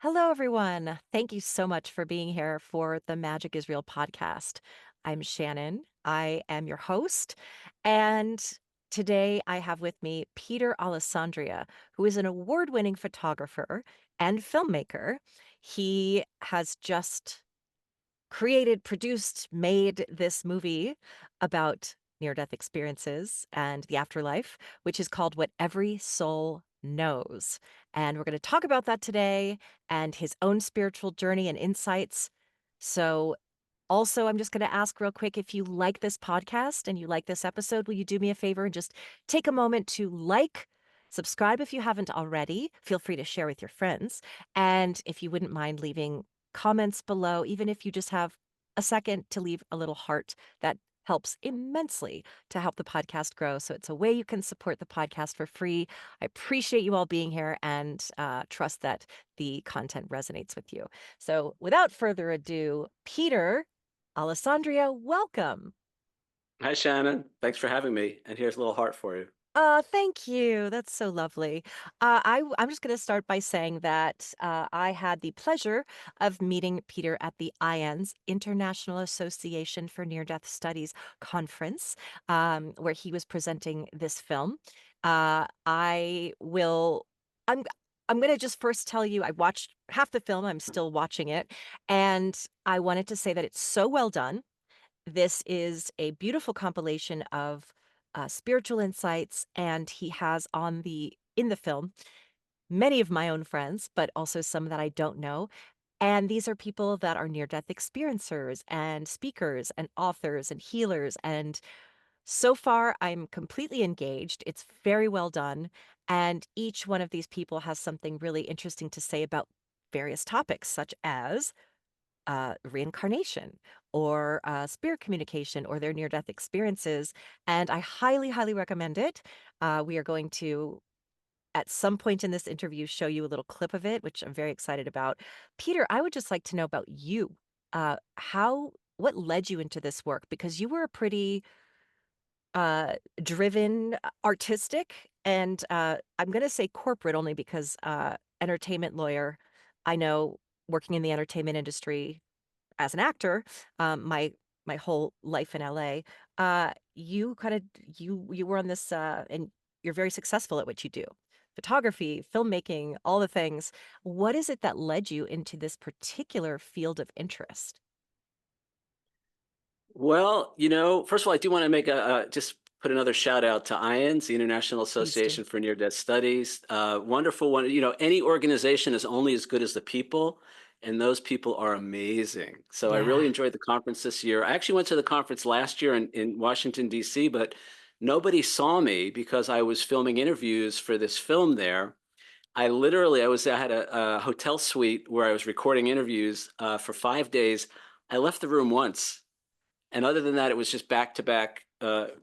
Hello, everyone. Thank you so much for being here for the Magic is Real podcast. I'm Shannon. I am your host. And today I have with me Peter Alessandria, who is an award winning photographer and filmmaker. He has just created, produced, made this movie about near death experiences and the afterlife, which is called What Every Soul Knows. And we're going to talk about that today and his own spiritual journey and insights. So, also, I'm just going to ask real quick if you like this podcast and you like this episode, will you do me a favor and just take a moment to subscribe if you haven't already? Feel free to share with your friends. And if you wouldn't mind leaving comments below, even if you just have a second to leave a little heart, that helps immensely to help the podcast grow. So it's a way you can support the podcast for free. I appreciate you all being here and trust that the content resonates with you. So without further ado, Peter, Alessandria, welcome. Hi, Shannon. Thanks for having me. And here's a little heart for you. Thank you. That's so lovely. I'm just going to start by saying that I had the pleasure of meeting Peter at the IANS International Association for Near-Death Studies conference, where he was presenting this film. I will. I'm. I'm going to just first tell you, I watched half the film. I'm still watching it, and I wanted to say that it's so well done. This is a beautiful compilation of spiritual insights, and he has in the film many of my own friends, but also some that I don't know. And these are people that are near death experiencers and speakers and authors and healers. And so far, I'm completely engaged. It's very well done. And each one of these people has something really interesting to say about various topics, such as reincarnation or spirit communication or their near death experiences. And I highly, highly recommend it. We are going to, at some point in this interview, show you a little clip of it, which I'm very excited about. Peter, I would just like to know about you. What led you into this work? Because you were a pretty driven, artistic, and I'm going to say corporate only because entertainment lawyer, I know working in the entertainment industry as an actor, my whole life in LA, you kind of you were on this and you're very successful at what you do. Photography, filmmaking, all the things. What is it that led you into this particular field of interest? Well, first of all, I do want to make just put another shout out to IANS, the International Please do. Association for Near-Death Studies. Wonderful one. Any organization is only as good as the people, and those people are amazing. So I Yeah. really enjoyed the conference this year. I actually went to the conference last year in Washington, D.C., but nobody saw me because I was filming interviews for this film there. I had a hotel suite where I was recording interviews for 5 days. I left the room once. And other than that, it was just back-to-back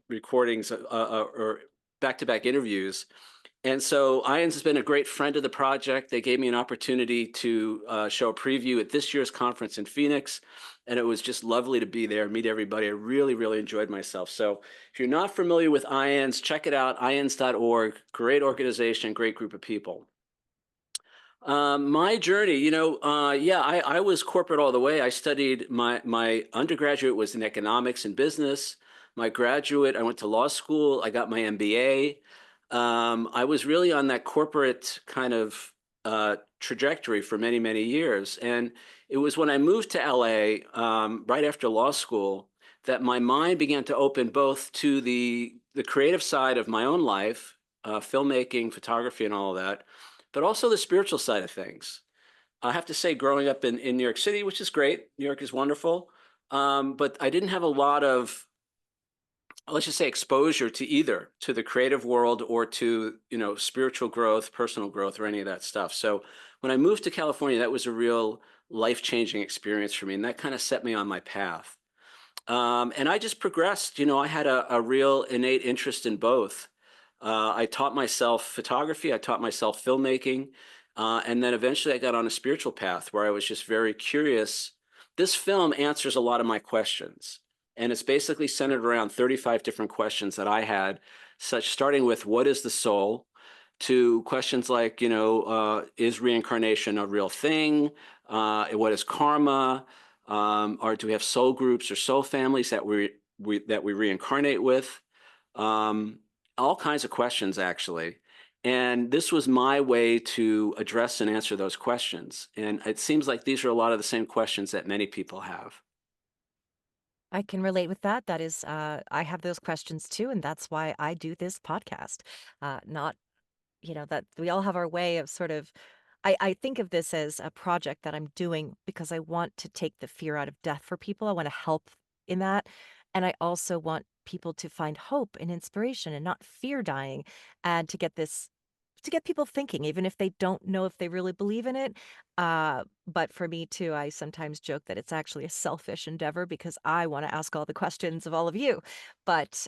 recordings or back-to-back interviews. And so IANS has been a great friend of the project. They gave me an opportunity to show a preview at this year's conference in Phoenix. And it was just lovely to be there, meet everybody. I really, really enjoyed myself. So if you're not familiar with IANS, check it out, ians.org. Great organization, great group of people. My journey, yeah, I was corporate all the way. I studied my undergraduate was in economics and business. My graduate, I went to law school. I got my MBA. I was really on that corporate kind of trajectory for many, many years. And it was when I moved to LA, right after law school, that my mind began to open both to the creative side of my own life, filmmaking, photography, and all of that, but also the spiritual side of things. I have to say, growing up in New York City, which is great, New York is wonderful, but I didn't have a lot of, let's just say, exposure to either to the creative world or to spiritual growth, personal growth, or any of that stuff. So when I moved to California, that was a real life-changing experience for me, and that kind of set me on my path. And I just progressed. I had a real innate interest in both. I taught myself photography, I taught myself filmmaking, and then eventually I got on a spiritual path where I was just very curious. This film answers a lot of my questions, and it's basically centered around 35 different questions that I had, such starting with what is the soul, to questions like, is reincarnation a real thing? What is karma? Or do we have soul groups or soul families that we reincarnate with? Um, all kinds of questions, actually. And this was my way to address and answer those questions. And it seems like these are a lot of the same questions that many people have. I can relate with that. That is, I have those questions too, and that's why I do this podcast. Not, that we all have our way of sort of. I think of this as a project that I'm doing because I want to take the fear out of death for people. I want to help in that. And I also want people to find hope and inspiration and not fear dying and to get people thinking, even if they don't know if they really believe in it. But for me too, I sometimes joke that it's actually a selfish endeavor because I want to ask all the questions of all of you. But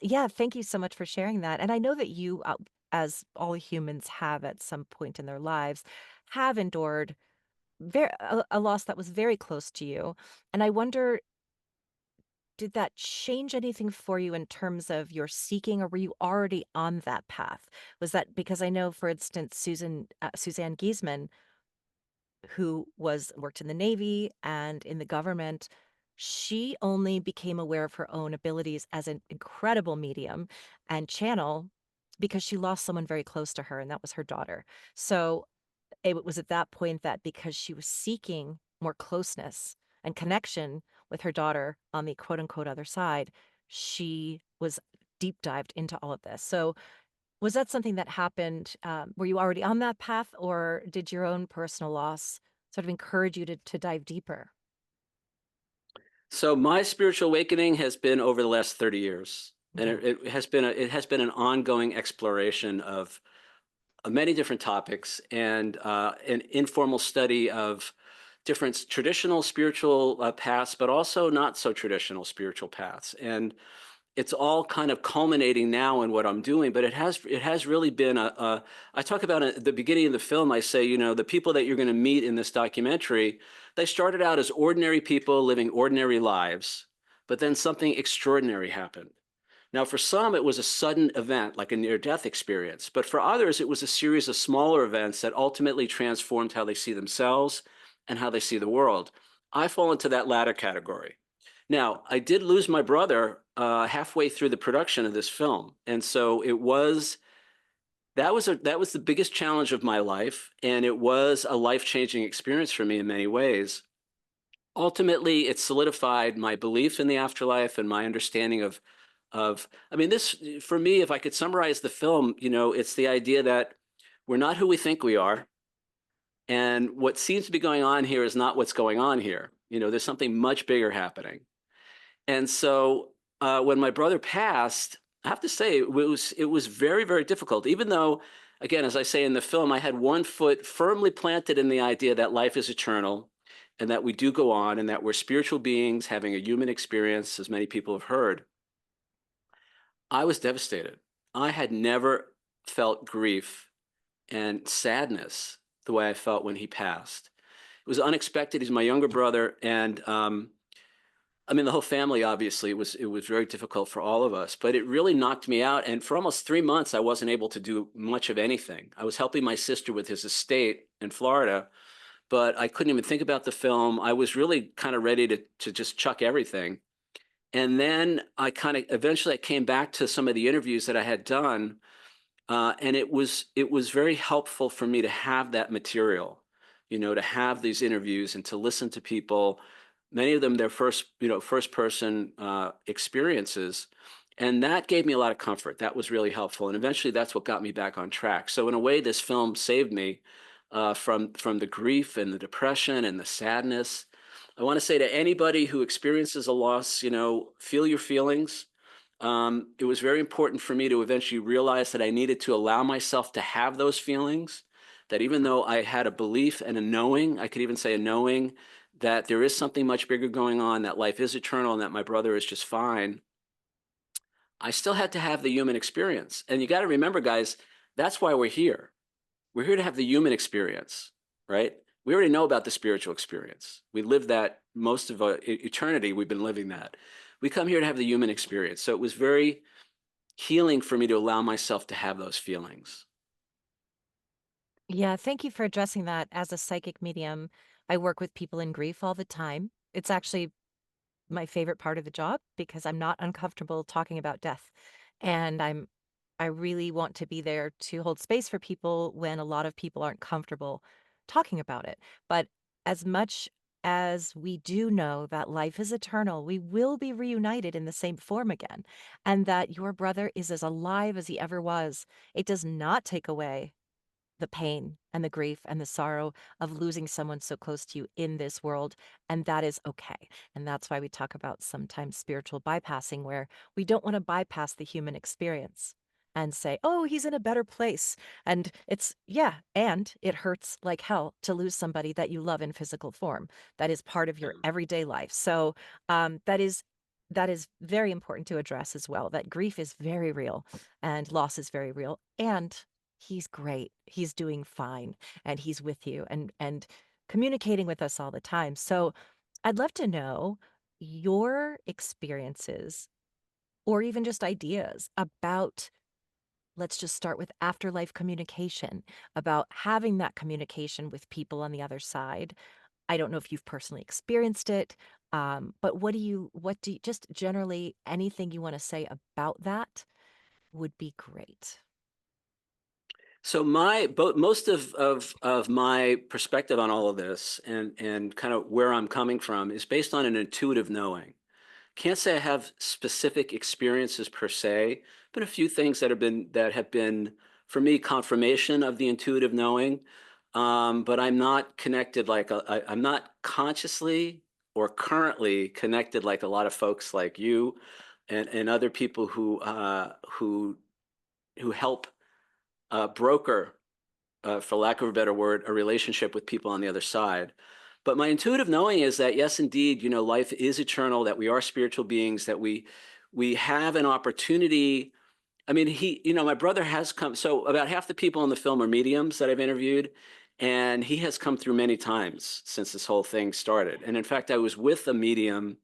yeah, thank you so much for sharing that. And I know that you, as all humans have at some point in their lives, have endured a loss that was very close to you. And I wonder, did that change anything for you in terms of your seeking, or were you already on that path? Was that because I know, for instance, Suzanne Giesman, who was worked in the Navy and in the government, she only became aware of her own abilities as an incredible medium and channel because she lost someone very close to her, and that was her daughter. So it was at that point that, because she was seeking more closeness and connection with her daughter on the quote unquote other side, she was deep dived into all of this. So was that something that happened? Were you already on that path, or did your own personal loss sort of encourage you to dive deeper? So my spiritual awakening has been over the last 30 years. And Okay. it has been an ongoing exploration of many different topics and an informal study of different traditional spiritual paths, but also not so traditional spiritual paths. And it's all kind of culminating now in what I'm doing, but it has really been I talk about it at the beginning of the film. I say, the people that you're going to meet in this documentary, they started out as ordinary people living ordinary lives, but then something extraordinary happened. Now, for some, it was a sudden event, like a near-death experience, but for others, it was a series of smaller events that ultimately transformed how they see themselves and how they see the world. I fall into that latter category. Now, I did lose my brother halfway through the production of this film, and so that was the biggest challenge of my life, and it was a life-changing experience for me in many ways. Ultimately, it solidified my belief in the afterlife and my understanding of I mean, this for me, if I could summarize the film, it's the idea that we're not who we think we are, and what seems to be going on here is not what's going on here. There's something much bigger happening. And so when my brother passed, I have to say it was very, very difficult. Even though, again, as I say in the film, I had one foot firmly planted in the idea that life is eternal and that we do go on and that we're spiritual beings having a human experience, as many people have heard. I was devastated. I had never felt grief and sadness the way I felt when he passed. It was unexpected. He's my younger brother, and I mean, the whole family, obviously, it was very difficult for all of us, but it really knocked me out. And for almost 3 months, I wasn't able to do much of anything. I was helping my sister with his estate in Florida, but I couldn't even think about the film. I was really kind of ready to just chuck everything. And then I kind of eventually I came back to some of the interviews that I had done, and it was very helpful for me to have that material, to have these interviews and to listen to people, many of them their first person experiences, and that gave me a lot of comfort. That was really helpful, and eventually that's what got me back on track. So in a way, this film saved me from the grief and the depression and the sadness. I want to say to anybody who experiences a loss, feel your feelings. It was very important for me to eventually realize that I needed to allow myself to have those feelings, that even though I had a belief and a knowing, I could even say a knowing that there is something much bigger going on, that life is eternal, and that my brother is just fine, I still had to have the human experience. And you got to remember, guys, that's why we're here. We're here to have the human experience, right? We already know about the spiritual experience. We live that most of eternity. We've been living that. We come here to have the human experience. So it was very healing for me to allow myself to have those feelings. Yeah, thank you for addressing that. As a psychic medium, I work with people in grief all the time. It's actually my favorite part of the job because I'm not uncomfortable talking about death. And I really want to be there to hold space for people when a lot of people aren't comfortable talking about it. But as much as we do know that life is eternal, we will be reunited in the same form again, and that your brother is as alive as he ever was. It does not take away the pain and the grief and the sorrow of losing someone so close to you in this world. And that is okay. And that's why we talk about sometimes spiritual bypassing, where we don't want to bypass the human experience and say, oh, he's in a better place. And it's, yeah, and it hurts like hell to lose somebody that you love in physical form. That is part of your everyday life. So that is. That is very important to address as well. That grief is very real and loss is very real. And he's great. He's doing fine and he's with you and communicating with us all the time. So I'd love to know your experiences or even just ideas about, let's just start with afterlife communication, about having that communication with people on the other side. I don't know if you've personally experienced it, but what do you, just generally anything you want to say about that would be great. So most of my perspective on all of this and kind of where I'm coming from is based on an intuitive knowing. Can't say I have specific experiences per se, but a few things that have been for me confirmation of the intuitive knowing. But I'm not connected I'm not consciously or currently connected like a lot of folks like you and other people who help broker, for lack of a better word, a relationship with people on the other side. But my intuitive knowing is that yes, indeed, life is eternal, that we are spiritual beings, that we have an opportunity. I mean, my brother has come. So about half the people in the film are mediums that I've interviewed, and he has come through many times since this whole thing started. And in fact, I was with a medium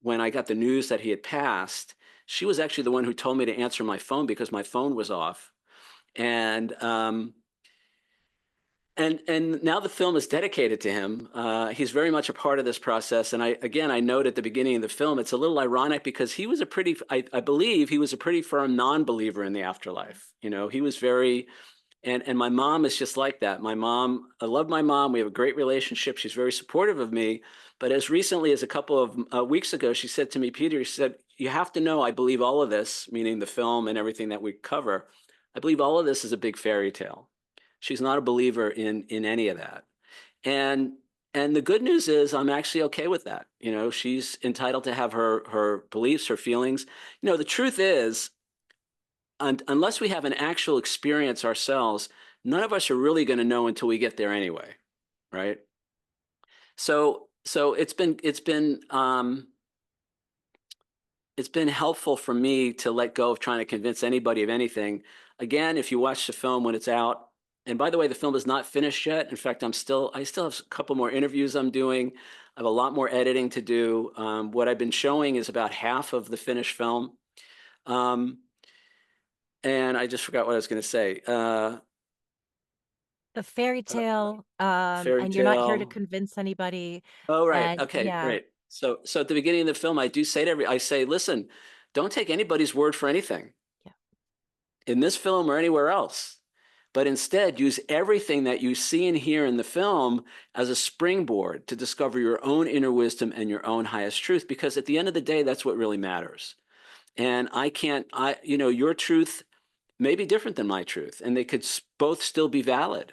when I got the news that he had passed. She was actually the one who told me to answer my phone because my phone was off. And and now the film is dedicated to him. He's very much a part of this process. And I note at the beginning of the film, it's a little ironic because he was I believe he was a pretty firm non-believer in the afterlife. He was very, and my mom is just like that. I love my mom. We have a great relationship. She's very supportive of me. But as recently as a couple of weeks ago, she said to me, Peter, she said, you have to know, I believe all of this, meaning the film and everything that we cover. I believe all of this is a big fairy tale. She's not a believer in any of that. And and the good news is I'm actually okay with that. She's entitled to have her beliefs, her feelings. The truth is, unless we have an actual experience ourselves, none of us are really going to know until we get there anyway, right? So it's been helpful for me to let go of trying to convince anybody of anything. Again, if you watch the film when it's out, and by the way, the film is not finished yet. In fact, I still have a couple more interviews I'm doing. I have a lot more editing to do. What I've been showing is about half of the finished film. Um, and I just forgot what I was going to say. The fairy Uh, tale, Fairy and you're not here to tale. convince anybody, Oh, right. and Okay, yeah, great. So at the beginning of the film, I say, listen, don't take anybody's word for anything yeah. in this film or anywhere else, but instead use everything that you see and hear in the film as a springboard to discover your own inner wisdom and your own highest truth. Because at the end of the day, that's what really matters. And your truth may be different than my truth, and they could both still be valid.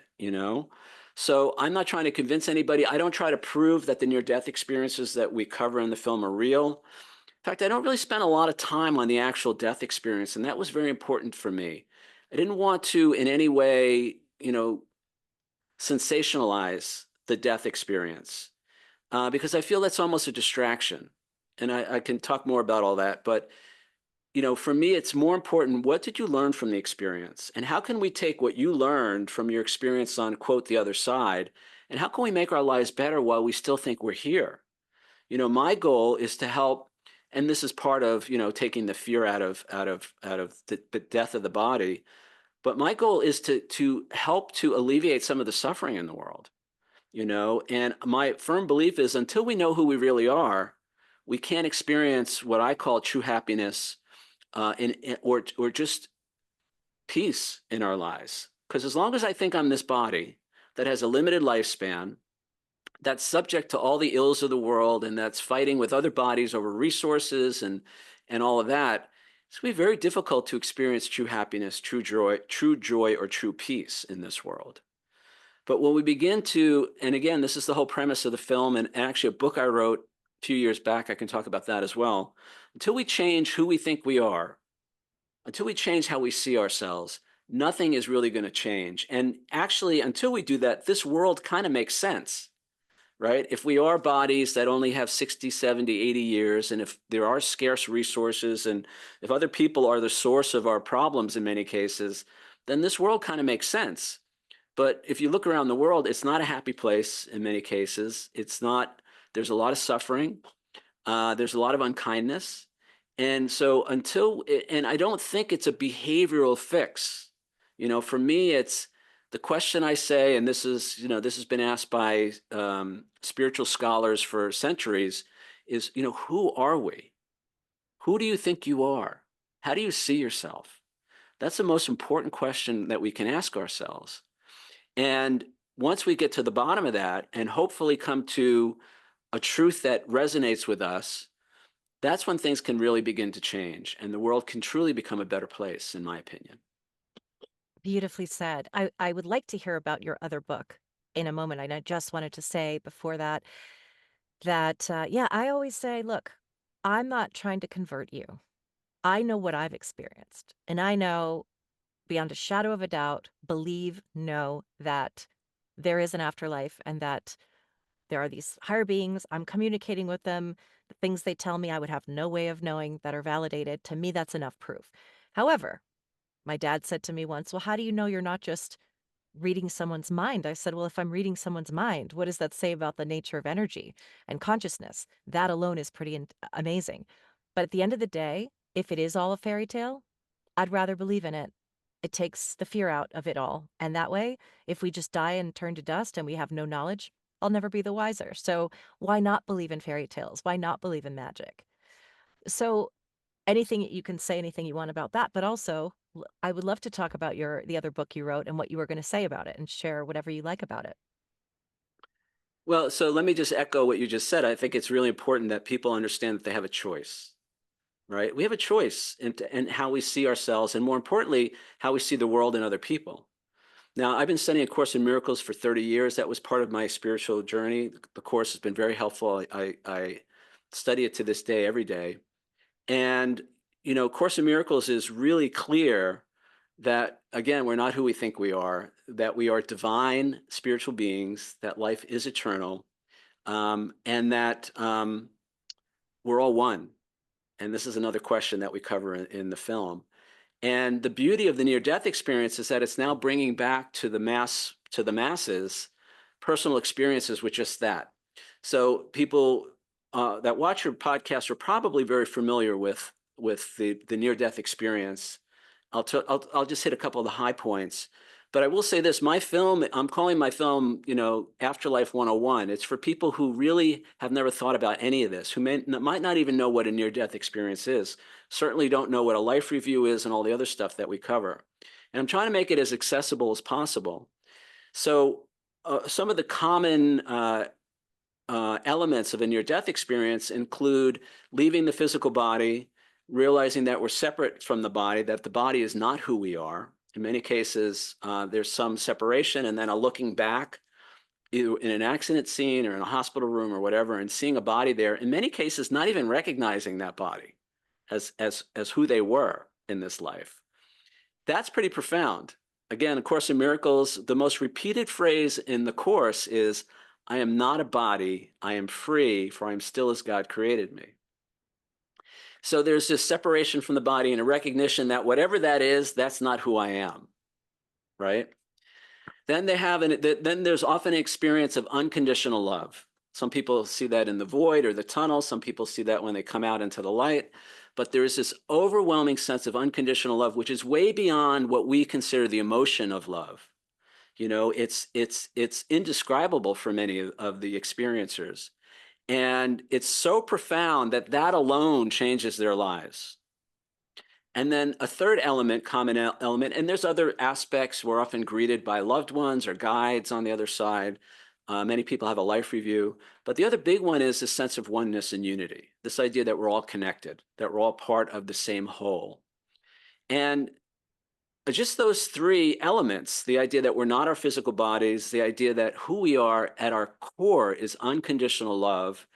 So I'm not trying to convince anybody. I don't try to prove that the near-death experiences that we cover in the film are real. In fact, I don't really spend a lot of time on the actual death experience, and that was very important for me. I didn't want to in any way, sensationalize the death experience because I feel that's almost a distraction. And I can talk more about all that, but for me, it's more important. What did you learn from the experience? And how can we take what you learned from your experience on, quote, the other side, and how can we make our lives better while we still think we're here? My goal is to help, and this is part of, taking the fear out of the death of the body. But my goal is to help to alleviate some of the suffering in the world, and my firm belief is until we know who we really are, we can't experience what I call true happiness, or just peace in our lives. Because as long as I think I'm this body that has a limited lifespan, that's subject to all the ills of the world, and that's fighting with other bodies over resources and all of that, it's going to be very difficult to experience true happiness, true joy, or true peace in this world. But when we begin to, and again, this is the whole premise of the film, and actually a book I wrote a few years back, I can talk about that as well. Until we change who we think we are, until we change how we see ourselves, nothing is really going to change. And actually, until we do that, this world kind of makes sense, right? If we are bodies that only have 60, 70, 80 years, and if there are scarce resources, and if other people are the source of our problems in many cases, then this world kind of makes sense. But if you look around the world, it's not a happy place in many cases. It's not, there's a lot of suffering. There's a lot of unkindness. And so and I don't think it's a behavioral fix. For me, it's the question I say, and this has been asked by spiritual scholars for centuries, is, who are we? Who do you think you are? How do you see yourself? That's the most important question that we can ask ourselves. And once we get to the bottom of that and hopefully come to a truth that resonates with us, that's when things can really begin to change and the world can truly become a better place, in my opinion. Beautifully said. I would like to hear about your other book in a moment. And I just wanted to say before that, yeah, I always say, look, I'm not trying to convert you. I know what I've experienced. And I know beyond a shadow of a doubt, know that there is an afterlife and that there are these higher beings. I'm communicating with them. The things they tell me I would have no way of knowing that are validated. To me, that's enough proof. However, my dad said to me once, well, how do you know you're not just reading someone's mind? I said, well, if I'm reading someone's mind, what does that say about the nature of energy and consciousness? That alone is pretty amazing. But at the end of the day, if it is all a fairy tale, I'd rather believe in it. It takes the fear out of it all. And that way, if we just die and turn to dust and we have no knowledge, I'll never be the wiser. So why not believe in fairy tales? Why not believe in magic? So anything you can say anything you want about that, but also I would love to talk about the other book you wrote and what you were going to say about it and share whatever you like about it. Well, so let me just echo what you just said. I think it's really important that people understand that they have a choice, right? We have a choice in how we see ourselves, and more importantly, how we see the world and other people. Now, I've been studying A Course in Miracles for 30 years. That was part of my spiritual journey. The course has been very helpful. I study it to this day, every day. And, Course in Miracles is really clear that, again, we're not who we think we are, that we are divine spiritual beings, that life is eternal, and that we're all one. And this is another question that we cover in the film. And the beauty of the near-death experience is that it's now bringing back to the masses personal experiences with just that. So people that watch your podcast are probably very familiar with the near-death experience. I'll just hit a couple of the high points. But I will say this, I'm calling my film, Afterlife 101. It's for people who really have never thought about any of this, who might not even know what a near-death experience is, certainly don't know what a life review is and all the other stuff that we cover. And I'm trying to make it as accessible as possible. So some of the common elements of a near-death experience include leaving the physical body, realizing that we're separate from the body, that the body is not who we are. In many cases, there's some separation, and then a looking back, either in an accident scene or in a hospital room or whatever, and seeing a body there. In many cases, not even recognizing that body as who they were in this life. That's pretty profound. Again, A Course in Miracles, the most repeated phrase in the Course is, I am not a body, I am free, for I am still as God created me. So there's this separation from the body and a recognition that whatever that is, that's not who I am, right? Then there's often an experience of unconditional love. Some people see that in the void or the tunnel. Some people see that when they come out into the light. but there is this overwhelming sense of unconditional love, which is way beyond what we consider the emotion of love. It's indescribable for many of the experiencers. And it's so profound that that alone changes their lives. And then a third element, common element, and there's other aspects. We're often greeted by loved ones or guides on the other side. Many people have a life review. But the other big one is the sense of oneness and unity, this idea that we're all connected, that we're all part of the same whole. And just those three elements, the idea that we're not our physical bodies, the idea that who we are at our core is unconditional love,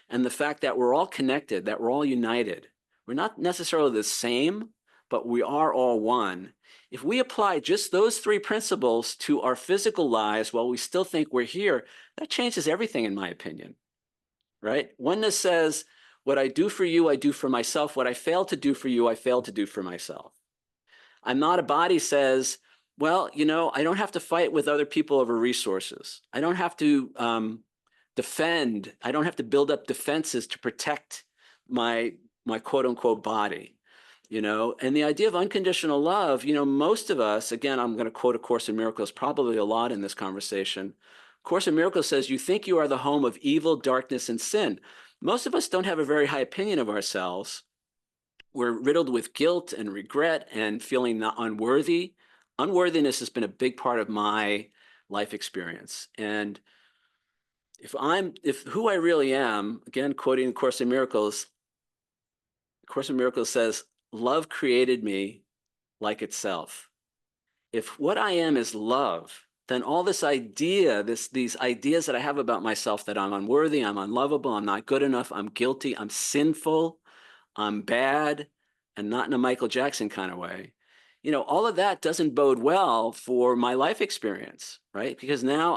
and the fact that we're all connected, that we're all united. We're not necessarily the same, but we are all one. If we apply just those three principles to our physical lives while we still think we're here, that changes everything, in my opinion, right? Oneness says, what I do for you, I do for myself. What I fail to do for you, I fail to do for myself. I'm not a body says, well, I don't have to fight with other people over resources. I don't have to defend. I don't have to build up defenses to protect my quote unquote body. And the idea of unconditional love, most of us, again, I'm going to quote A Course in Miracles probably a lot in this conversation. Course in Miracles says, you think you are the home of evil, darkness, and sin. Most of us don't have a very high opinion of ourselves. We're riddled with guilt and regret and feeling not unworthy. Unworthiness has been a big part of my life experience. And if who I really am, again, quoting Course in Miracles, Course in Miracles says, love created me like itself. If what I am is love, then all these ideas that I have about myself, that I'm unworthy, I'm unlovable, I'm not good enough, I'm guilty, I'm sinful, I'm bad, and not in a Michael Jackson kind of way. All of that doesn't bode well for my life experience, right? Because now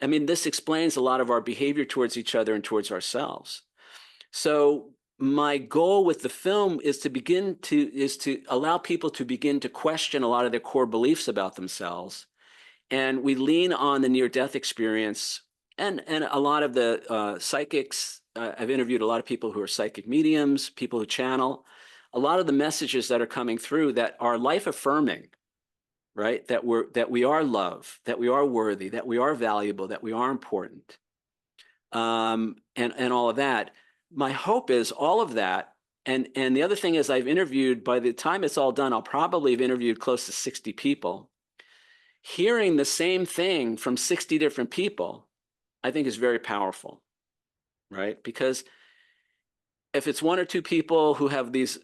this explains a lot of our behavior towards each other and towards ourselves. So my goal with the film is to allow people to begin to question a lot of their core beliefs about themselves. And we lean on the near-death experience and a lot of the psychics. I've interviewed a lot of people who are psychic mediums, people who channel. A lot of the messages that are coming through that are life-affirming, right? That we are love, that we are worthy, that we are valuable, that we are important, and all of that. My hope is all of that. And the other thing is, I've interviewed, by the time it's all done, I'll probably have interviewed close to 60 people. Hearing the same thing from 60 different people, I think is very powerful, right? Because if it's one or two people who have these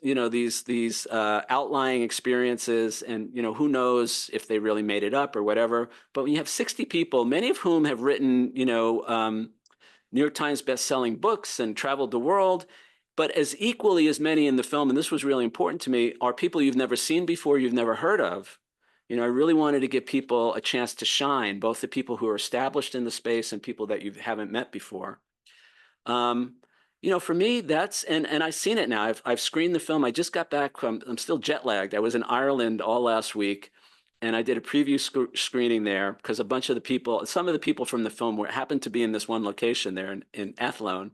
outlying experiences, and who knows if they really made it up or whatever, but when you have 60 people, many of whom have written New York Times best-selling books and traveled the world, but as equally as many in the film, and this was really important to me, are people you've never seen before, you've never heard of. I really wanted to give people a chance to shine, both the people who are established in the space and people that you haven't met before. For me, and I've seen it now. I've screened the film. I just got back from, I'm still jet lagged. I was in Ireland all last week, and I did a preview screening there because some of the people from the film happened to be in this one location there in Athlone.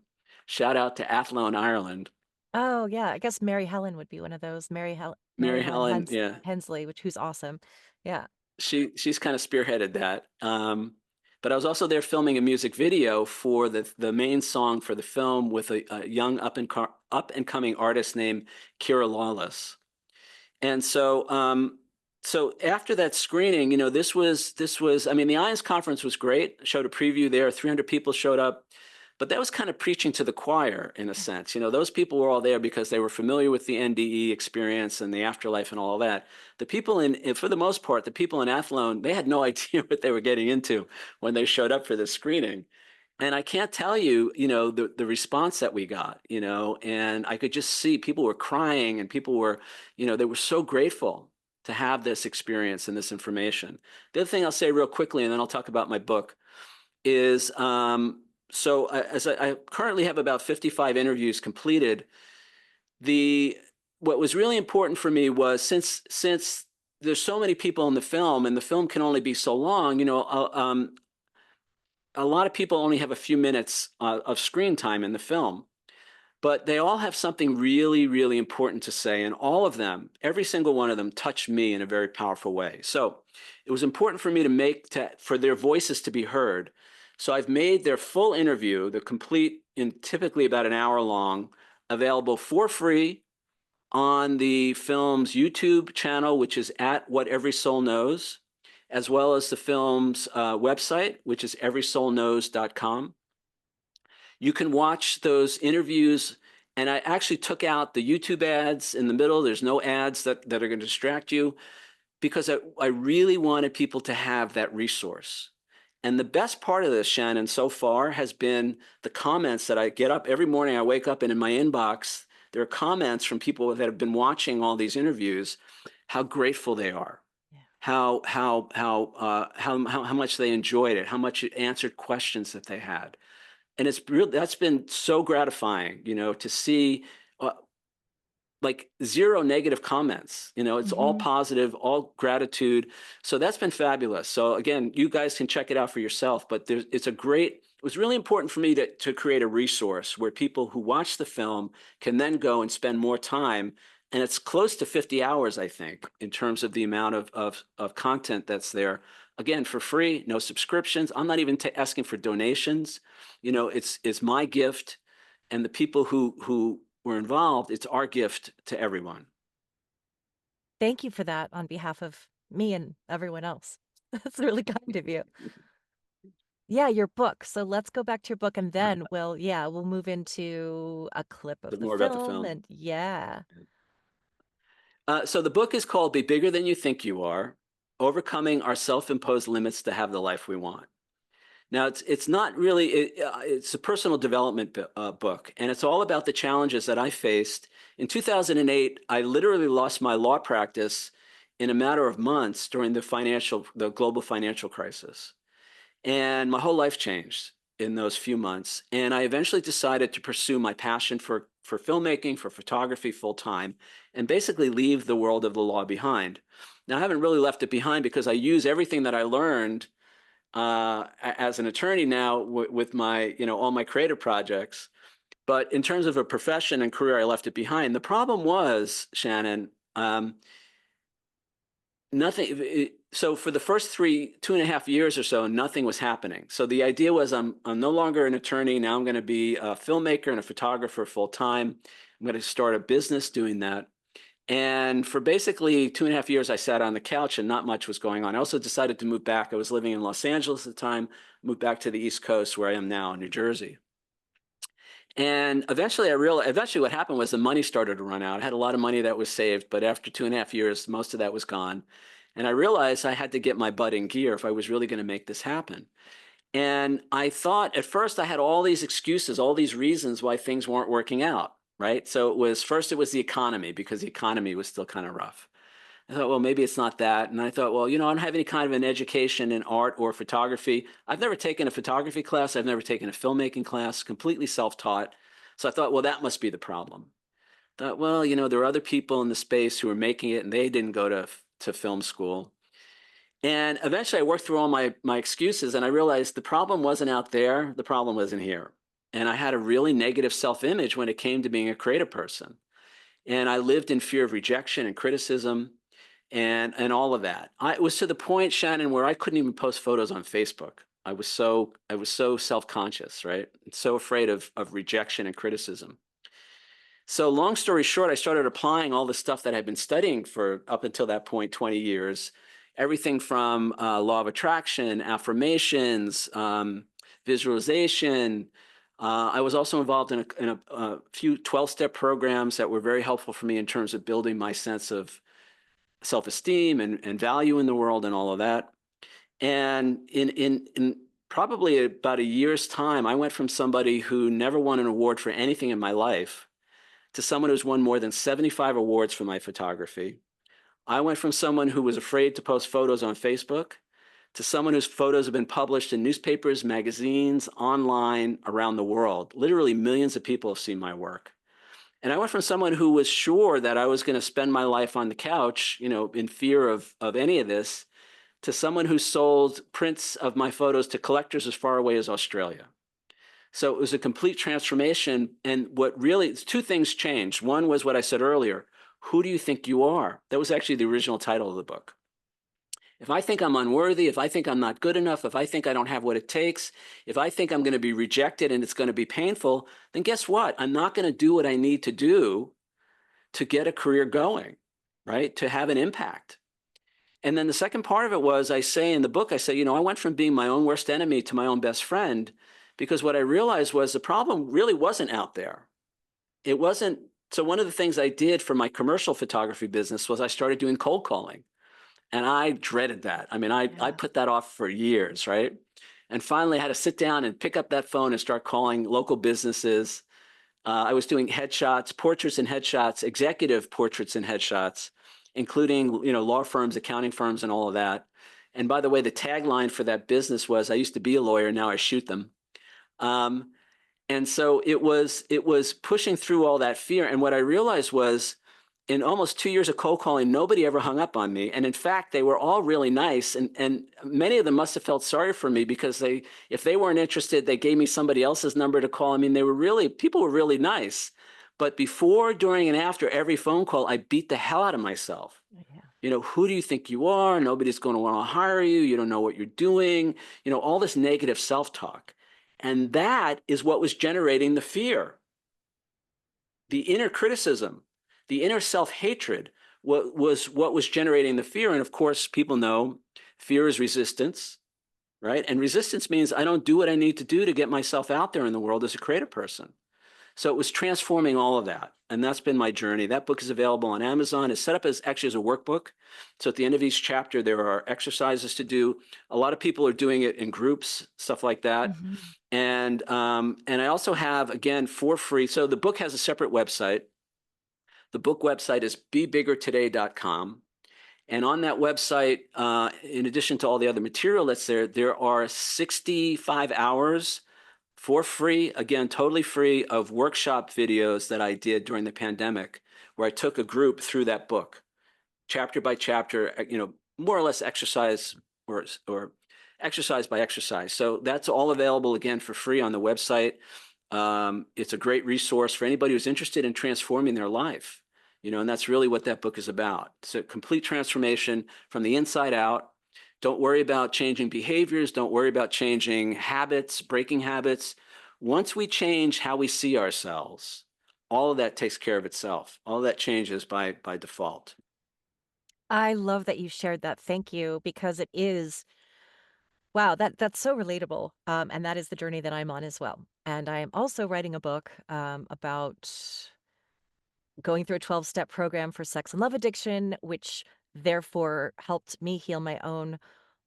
Shout out to Athlone, Ireland. Oh, yeah, I guess Mary Helen would be one of those. Mary Mary Helen Helen, yeah. Hensley, who's awesome. Yeah. She's kind of spearheaded that. But I was also there filming a music video for the main song for the film with a young up and coming artist named Kira Lawless. And so after that screening, this was. I mean, the IONS conference was great. Showed a preview there. 300 people showed up. But that was kind of preaching to the choir in a sense. Those people were all there because they were familiar with the NDE experience and the afterlife and all of that. The people for the most part, the people in Athlone, they had no idea what they were getting into when they showed up for this screening. And I can't tell you, the response that we got, and I could just see people were crying and people were, they were so grateful to have this experience and this information. The other thing I'll say real quickly, and then I'll talk about my book, is so as I currently have about 55 interviews completed. What was really important for me was since there's so many people in the film and the film can only be so long, a lot of people only have a few minutes of screen time in the film. but they all have something really, really important to say. And all of them, every single one of them, touched me in a very powerful way. So it was important for me for their voices to be heard. So I've made their full interview, the complete, in typically about an hour long, available for free on the film's YouTube channel, which is at What Every Soul Knows, as well as the film's website, which is everysoulknows.com. You can watch those interviews, and I actually took out the YouTube ads in the middle. There's no ads that are going to distract you, because I really wanted people to have that resource. And the best part of this, Shannon, so far has been the comments that I get up every morning. I wake up and in my inbox, there are comments from people that have been watching all these interviews, how grateful they are, Yeah. how much they enjoyed it, how much it answered questions that they had. And it's really, that's been so gratifying, to see uh, like zero negative comments. It's all Mhm. positive, all gratitude. So that's been fabulous. So again, you guys can check it out for yourself, but it was really important for me to create a resource where people who watch the film can then go and spend more time. And it's close to 50 hours, I think, in terms of the amount of content that's there. Again, for free, no subscriptions. I'm not even asking for donations. It's my gift, and the people who were involved, it's our gift to everyone. Thank you for that on behalf of me and everyone else. That's really kind of you. Yeah, your book. So let's go back to your book and then we'll move into a clip of But the more about the film film. and yeah. So the book is called Be Bigger Than You Think You Are: Overcoming Our Self-Imposed Limits to Have the Life We Want. Now, it's not really, it's a personal development book, and it's all about the challenges that I faced. In 2008, I literally lost my law practice in a matter of months during the global financial crisis. And my whole life changed in those few months. And I eventually decided to pursue my passion for filmmaking, for photography full time, and basically leave the world of the law behind. Now, I haven't really left it behind because I use everything that I learned as an attorney now with my, all my creative projects. But in terms of a profession and career, I left it behind. The problem was, Shannon, nothing. So for the first 2.5 years or so, nothing was happening. So the idea was I'm no longer an attorney. Now I'm going to be a filmmaker and a photographer full time. I'm going to start a business doing that. And for basically 2.5 years, I sat on the couch and not much was going on. I also decided to move back. I was living in Los Angeles at the time, moved back to the East Coast where I am now in New Jersey. And eventually what happened was the money started to run out. I had a lot of money that was saved, but after 2.5 years, most of that was gone. And I realized I had to get my butt in gear if I was really going to make this happen. And I thought at first I had all these excuses, all these reasons why things weren't working out, right? So it was the economy, because the economy was still kind of rough. I thought, well, maybe it's not that. And I thought, well, I don't have any kind of an education in art or photography. I've never taken a photography class. I've never taken a filmmaking class, completely self-taught. So I thought, well, that must be the problem. I thought, well, there are other people in the space who are making it and they didn't go to film school. And eventually I worked through all my excuses and I realized the problem wasn't out there. The problem wasn't here. And I had a really negative self-image when it came to being a creative person. And I lived in fear of rejection and criticism and all of that. It was to the point, Shannon, where I couldn't even post photos on Facebook. I was so self-conscious, right? So afraid of rejection and criticism. So long story short, I started applying all the stuff that I'd been studying for up until that point, 20 years, everything from law of attraction, affirmations, visualization. I was also involved in a few 12-step programs that were very helpful for me in terms of building my sense of self-esteem and value in the world and all of that. And in probably about a year's time, I went from somebody who never won an award for anything in my life to someone who's won more than 75 awards for my photography. I went from someone who was afraid to post photos on Facebook to someone whose photos have been published in newspapers, magazines, online, around the world. Literally millions of people have seen my work. And I went from someone who was sure that I was going to spend my life on the couch, in fear of any of this, to someone who sold prints of my photos to collectors as far away as Australia. So it was a complete transformation. And what really, two things changed. One was what I said earlier. Who do you think you are? That was actually the original title of the book. If I think I'm unworthy, if I think I'm not good enough, if I think I don't have what it takes, if I think I'm going to be rejected and it's going to be painful, then guess what? I'm not going to do what I need to do to get a career going, right? To have an impact. And then the second part of it was I say in the book, I say, I went from being my own worst enemy to my own best friend because what I realized was the problem really wasn't out there. It wasn't. So one of the things I did for my commercial photography business was I started doing cold calling. And I dreaded that. I mean, I Yeah. put that off for years, right? And finally, I had to sit down and pick up that phone and start calling local businesses. I was doing headshots, portraits and headshots, executive portraits and headshots, including law firms, accounting firms, and all of that. And by the way, the tagline for that business was, "I used to be a lawyer, now I shoot them." Um, and so it was pushing through all that fear. And what I realized was in almost 2 years of cold calling, nobody ever hung up on me. And in fact, they were all really nice. And many of them must have felt sorry for me because if they weren't interested, they gave me somebody else's number to call. I mean, people were really nice. But before, during, and after every phone call, I beat the hell out of myself. Yeah. Who do you think you are? Nobody's going to want to hire you. You don't know what you're doing. All this negative self-talk. And that is what was generating the fear, the inner criticism, the inner self-hatred what was generating the fear. And of course, people know fear is resistance, right? And resistance means I don't do what I need to do to get myself out there in the world as a creative person. So it was transforming all of that. And that's been my journey. That book is available on Amazon. It's set up as actually as a workbook. So at the end of each chapter, there are exercises to do. A lot of people are doing it in groups, stuff like that. Mhm. And I also have, again, for free. So the book has a separate website. The book website is bebiggertoday.com. And on that website, in addition to all the other material that's there, there are 65 hours for free, again, totally free, of workshop videos that I did during the pandemic, where I took a group through that book, chapter by chapter, more or less exercise or exercise by exercise. So that's all available again for free on the website. It's a great resource for anybody who's interested in transforming their life. And that's really what that book is about. It's a complete transformation from the inside out. Don't worry about changing behaviors. Don't worry about changing habits, breaking habits. Once we change how we see ourselves, all of that takes care of itself. All of that changes by default. I love that you shared that. Thank you, because it is, wow, that's so relatable. And that is the journey that I'm on as well. And I am also writing a book about going through a 12-step program for sex and love addiction, which therefore helped me heal my own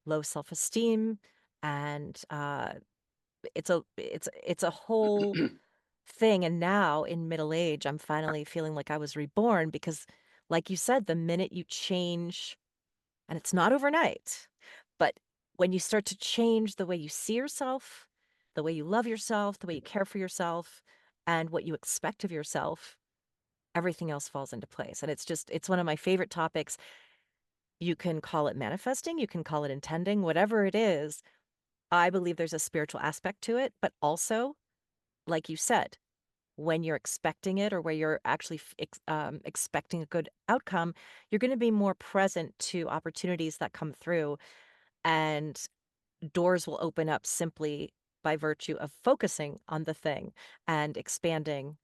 low self-esteem. And it's a whole thing. And now in middle age, I'm finally feeling like I was reborn because, like you said, the minute you change, and it's not overnight, but when you start to change the way you see yourself, the way you love yourself, the way you care for yourself, and what you expect of yourself, everything else falls into place. And it's one of my favorite topics. You can call it manifesting, you can call it intending, whatever it is. I believe there's a spiritual aspect to it, but also, like you said, when you're expecting it or where you're actually expecting a good outcome, you're going to be more present to opportunities that come through, and doors will open up simply by virtue of focusing on the thing and expanding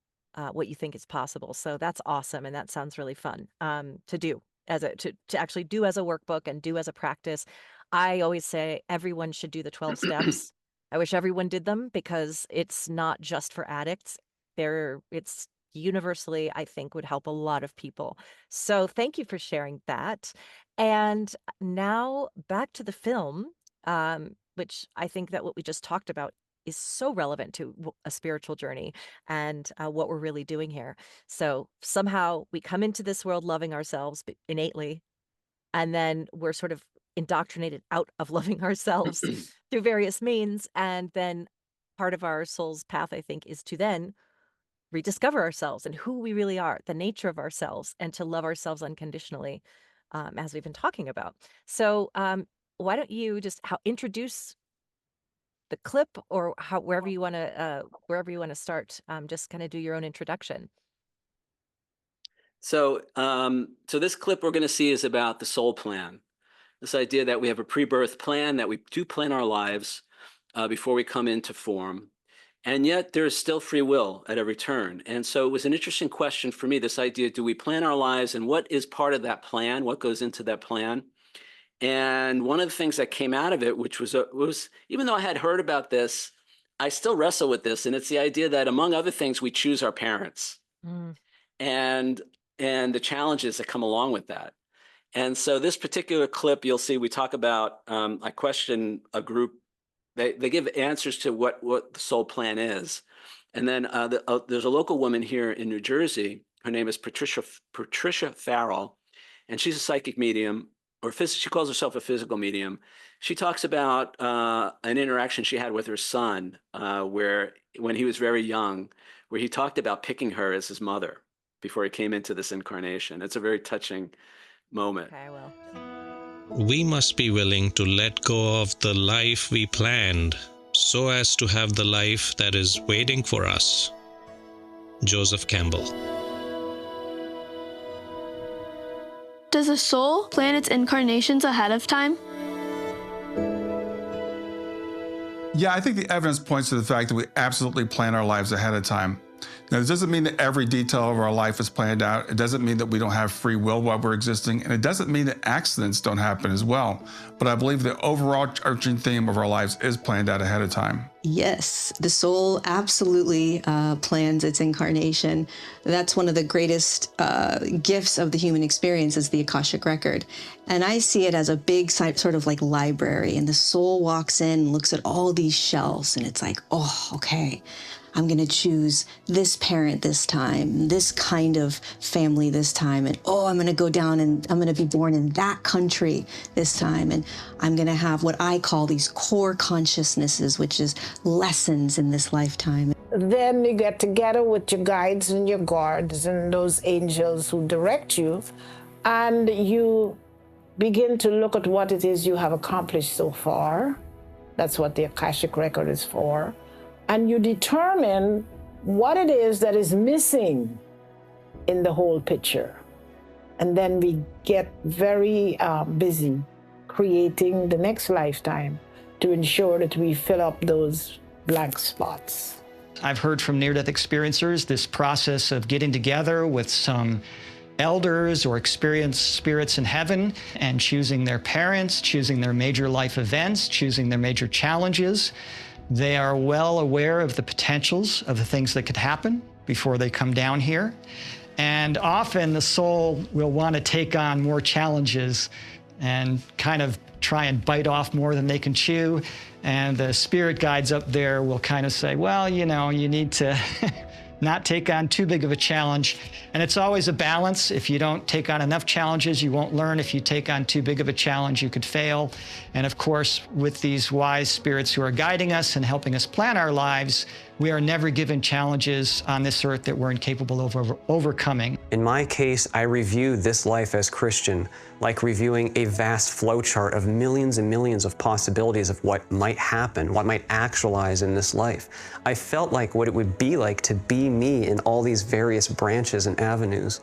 what you think is possible. So that's awesome, and that sounds really fun to do as to actually do as a workbook and do as a practice. I always say everyone should do the 12 steps. I wish everyone did them because it's not just for addicts. It's universally, I think, would help a lot of people. So thank you for sharing that. And now back to the film, which I think that what we just talked about is so relevant to a spiritual journey and what we're really doing here. So somehow we come into this world loving ourselves innately, and then we're sort of indoctrinated out of loving ourselves through various means. And then part of our soul's path, I think, is to then rediscover ourselves and who we really are, the nature of ourselves, and to love ourselves unconditionally, as we've been talking about. So, why don't you just introduce the clip, or wherever you want to start, just kind of do your own introduction. So this clip we're going to see is about the soul plan. This idea that we have a pre-birth plan, that we do plan our lives before we come into form. And yet there is still free will at every turn. And so it was an interesting question for me, this idea, do we plan our lives, and what is part of that plan? What goes into that plan? And one of the things that came out of it, which was even though I had heard about this, I still wrestle with this. And it's the idea that, among other things, we choose our parents Mm. and the challenges that come along with that. And so this particular clip, you'll see we talk about, I question a group. They give answers to what the soul plan is. And then there's a local woman here in New Jersey. Her name is Patricia Farrell, and she's a psychic medium, or she calls herself a physical medium. She talks about an interaction she had with her son, where when he was very young, where he talked about picking her as his mother before he came into this incarnation. It's a very touching moment. Okay, I will. We must be willing to let go of the life we planned so as to have the life that is waiting for us. Joseph Campbell. Does a soul plan its incarnations ahead of time? Yeah, I think the evidence points to the fact that we absolutely plan our lives ahead of time. Now, this doesn't mean that every detail of our life is planned out. It doesn't mean that we don't have free will while we're existing. And it doesn't mean that accidents don't happen as well. But I believe the overarching theme of our lives is planned out ahead of time. Yes, the soul absolutely plans its incarnation. That's one of the greatest gifts of the human experience is the Akashic record. And I see it as a big sort of like library. And the soul walks in and looks at all these shelves and it's like, oh, okay. I'm going to choose this parent this time, this kind of family this time, and oh, I'm going to go down and I'm going to be born in that country this time, and I'm going to have what I call these core consciousnesses, which is lessons in this lifetime. Then you get together with your guides and your guards and those angels who direct you, and you begin to look at what it is you have accomplished so far. That's what the Akashic record is for. And you determine what it is that is missing in the whole picture. And then we get very busy creating the next lifetime to ensure that we fill up those blank spots. I've heard from near-death experiencers this process of getting together with some elders or experienced spirits in heaven and choosing their parents, choosing their major life events, choosing their major challenges. They are well aware of the potentials of the things that could happen before they come down here. And often the soul will want to take on more challenges and kind of try and bite off more than they can chew. And the spirit guides up there will kind of say, well, you know, you need to not take on too big of a challenge. And it's always a balance. If you don't take on enough challenges, you won't learn. If you take on too big of a challenge, you could fail. And of course, with these wise spirits who are guiding us and helping us plan our lives, we are never given challenges on this earth that we're incapable of overcoming. In my case, I review this life as Christian like reviewing a vast flowchart of millions and millions of possibilities of what might happen, what might actualize in this life. I felt like what it would be like to be me in all these various branches and avenues.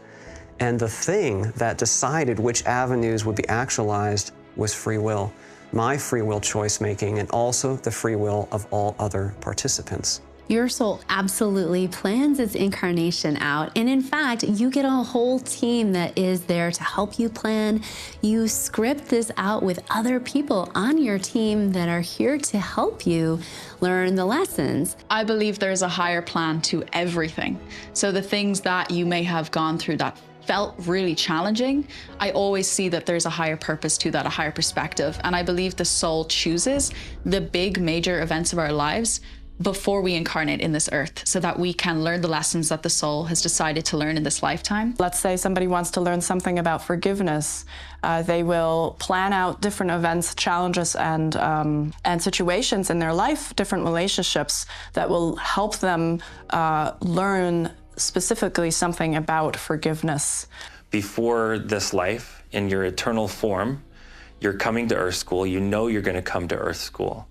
And the thing that decided which avenues would be actualized was free will. My free will choice making, and also the free will of all other participants. Your soul absolutely plans its incarnation out. And in fact, you get a whole team that is there to help you plan. You script this out with other people on your team that are here to help you learn the lessons. I believe there's a higher plan to everything. So the things that you may have gone through that felt really challenging, I always see that there's a higher purpose to that, a higher perspective. And I believe the soul chooses the big major events of our lives before we incarnate in this earth so that we can learn the lessons that the soul has decided to learn in this lifetime. Let's say somebody wants to learn something about forgiveness. They will plan out different events, challenges, and situations in their life, different relationships that will help them learn specifically something about forgiveness. Before this life, in your eternal form, you're coming to Earth School. You know you're going to come to Earth School.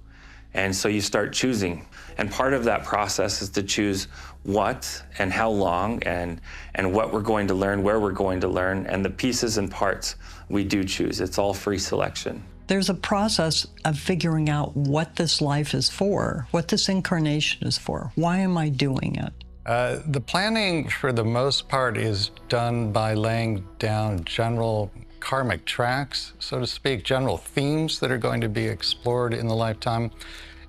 And so you start choosing. And part of that process is to choose what and how long and what we're going to learn, where we're going to learn, and the pieces and parts we do choose. It's all free selection. There's a process of figuring out what this life is for, what this incarnation is for. Why am I doing it? The planning, for the most part, is done by laying down general karmic tracks, so to speak, general themes that are going to be explored in the lifetime.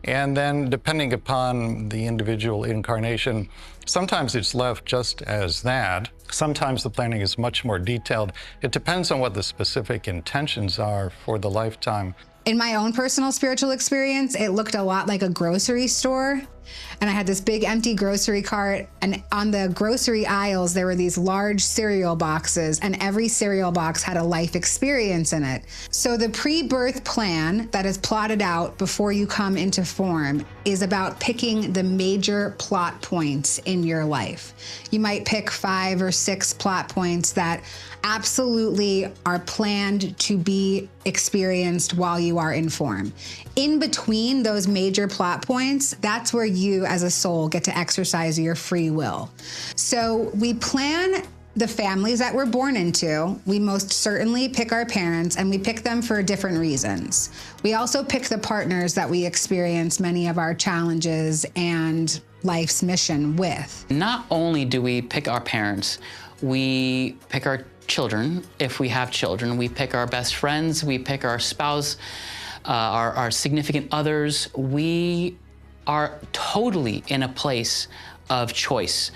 And then, depending upon the individual incarnation, sometimes it's left just as that. Sometimes the planning is much more detailed. It depends on what the specific intentions are for the lifetime. In my own personal spiritual experience, it looked a lot like a grocery store. And I had this big empty grocery cart, and on the grocery aisles, there were these large cereal boxes, and every cereal box had a life experience in it. So the pre-birth plan that is plotted out before you come into form is about picking the major plot points in your life. You might pick 5 or 6 plot points that absolutely are planned to be experienced while you are in form. In between those major plot points, that's where you as a soul get to exercise your free will. So we plan the families that we're born into. We most certainly pick our parents, and we pick them for different reasons. We also pick the partners that we experience many of our challenges and life's mission with. Not only do we pick our parents, we pick our children, if we have children. We pick our best friends, we pick our spouse, our significant others. We are totally in a place of choice.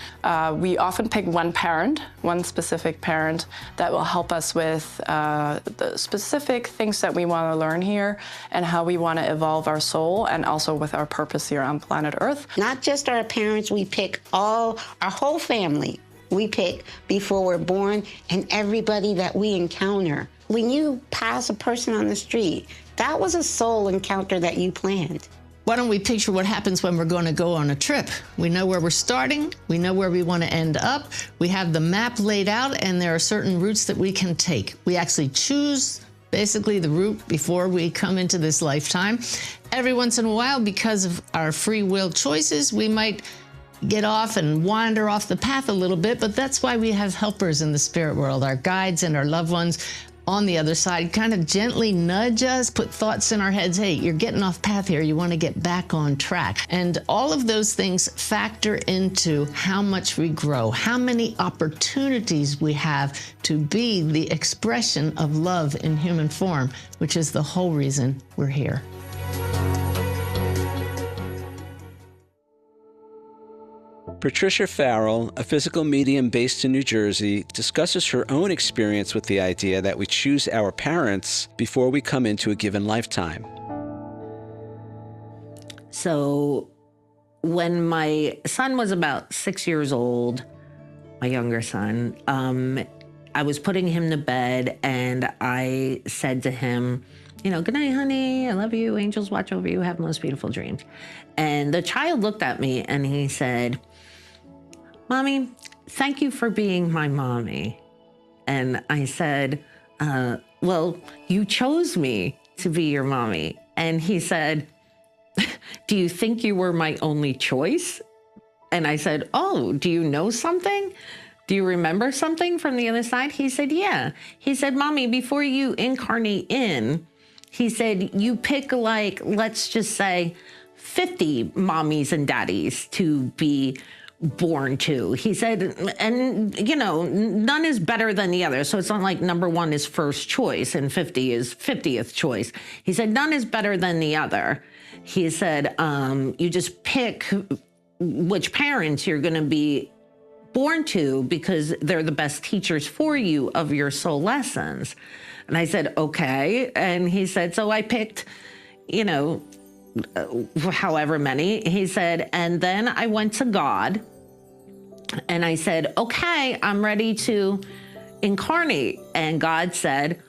We often pick one parent, one specific parent that will help us with the specific things that we want to learn here and how we want to evolve our soul, and also with our purpose here on planet Earth. Not just our parents, we pick our whole family. We pick before we're born, and everybody that we encounter. When you pass a person on the street, that was a soul encounter that you planned. Why don't we picture what happens when we're going to go on a trip? We know where we're starting, we know where we want to end up, we have the map laid out, and there are certain routes that we can take. We actually choose basically the route before we come into this lifetime. Every once in a while, because of our free will choices, we might get off and wander off the path a little bit, but that's why we have helpers in the spirit world, our guides and our loved ones on the other side, kind of gently nudge us, put thoughts in our heads, hey, you're getting off path here, you want to get back on track. And all of those things factor into how much we grow, how many opportunities we have to be the expression of love in human form, which is the whole reason we're here. Patricia Farrell, a physical medium based in New Jersey, discusses her own experience with the idea that we choose our parents before we come into a given lifetime. So when my son was about 6 years old, my younger son, I was putting him to bed, and I said to him, you know, good night, honey, I love you, angels watch over you, have most beautiful dreams. And the child looked at me and he said, Mommy, thank you for being my mommy. And I said, well, you chose me to be your mommy. And he said, do you think you were my only choice? And I said, oh, do you know something? Do you remember something from the other side? He said, yeah. He said, Mommy, before you incarnate in, he said, you pick like, let's just say 50 mommies and daddies to be born to. He said, and you know, none is better than the other. So it's not like number 1 is first choice and 50 is 50th choice. He said, none is better than the other. He said, you just pick which parents you're going to be born to because they're the best teachers for you of your soul lessons. And I said, okay. And he said, so I picked, you know, however many. He said, and then I went to God and I said, okay, I'm ready to incarnate. And God said,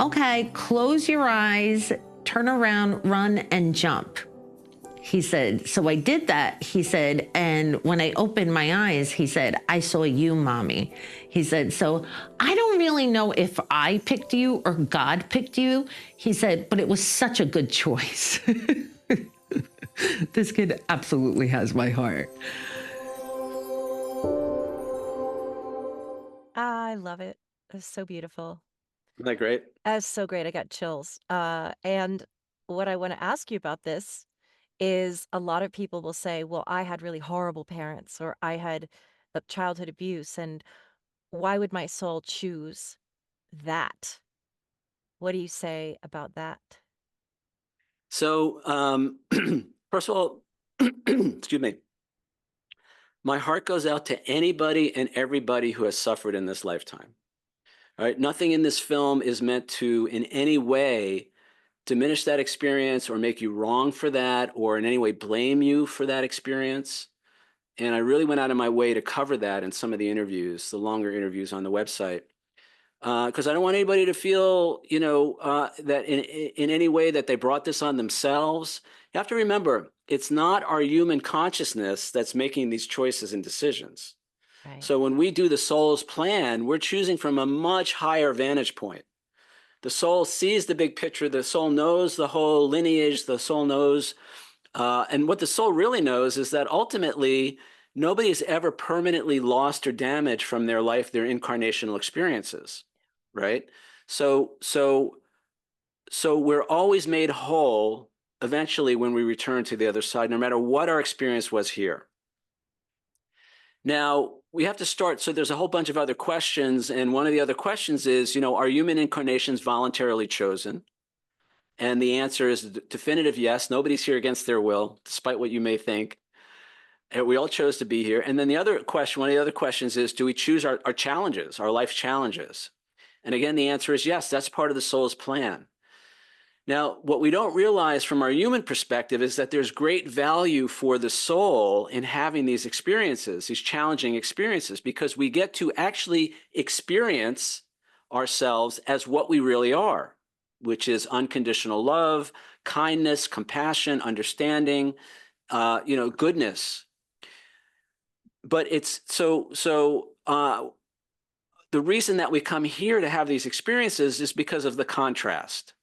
okay, close your eyes, turn around, run and jump. He said, so I did that. He said, and when I opened my eyes, he said, I saw you, Mommy. He said, so I don't really know if I picked you or God picked you. He said, but it was such a good choice. This kid absolutely has my heart. I love it. It's so beautiful. Isn't that great? That's so great. I got chills. And what I want to ask you about this is a lot of people will say, well, I had really horrible parents or I had a childhood abuse. And why would my soul choose that? What do you say about that? So, first of all, excuse me. My heart goes out to anybody and everybody who has suffered in this lifetime. All right. Nothing in this film is meant to, in any way, diminish that experience or make you wrong for that or in any way blame you for that experience. And I really went out of my way to cover that in some of the interviews, the longer interviews on the website, because I don't want anybody to feel, that in any way that they brought this on themselves. You have to remember, it's not our human consciousness that's making these choices and decisions. Right. So when we do the soul's plan, we're choosing from a much higher vantage point. The soul sees the big picture. The soul knows the whole lineage. The soul knows. And what the soul really knows is that ultimately, nobody has ever permanently lost or damaged from their life, their incarnational experiences, right? So we're always made whole eventually when we return to the other side, no matter what our experience was here. Now, we have to start. So there's a whole bunch of other questions. And one of the other questions is, are human incarnations voluntarily chosen? And the answer is a definitive yes. Nobody's here against their will, despite what you may think. And we all chose to be here. And then the other question, one of the other questions is, do we choose our challenges, our life challenges? And again, the answer is yes. That's part of the soul's plan. Now, what we don't realize from our human perspective is that there's great value for the soul in having these experiences, these challenging experiences, because we get to actually experience ourselves as what we really are, which is unconditional love, kindness, compassion, understanding, goodness. But it's the reason that we come here to have these experiences is because of the contrast.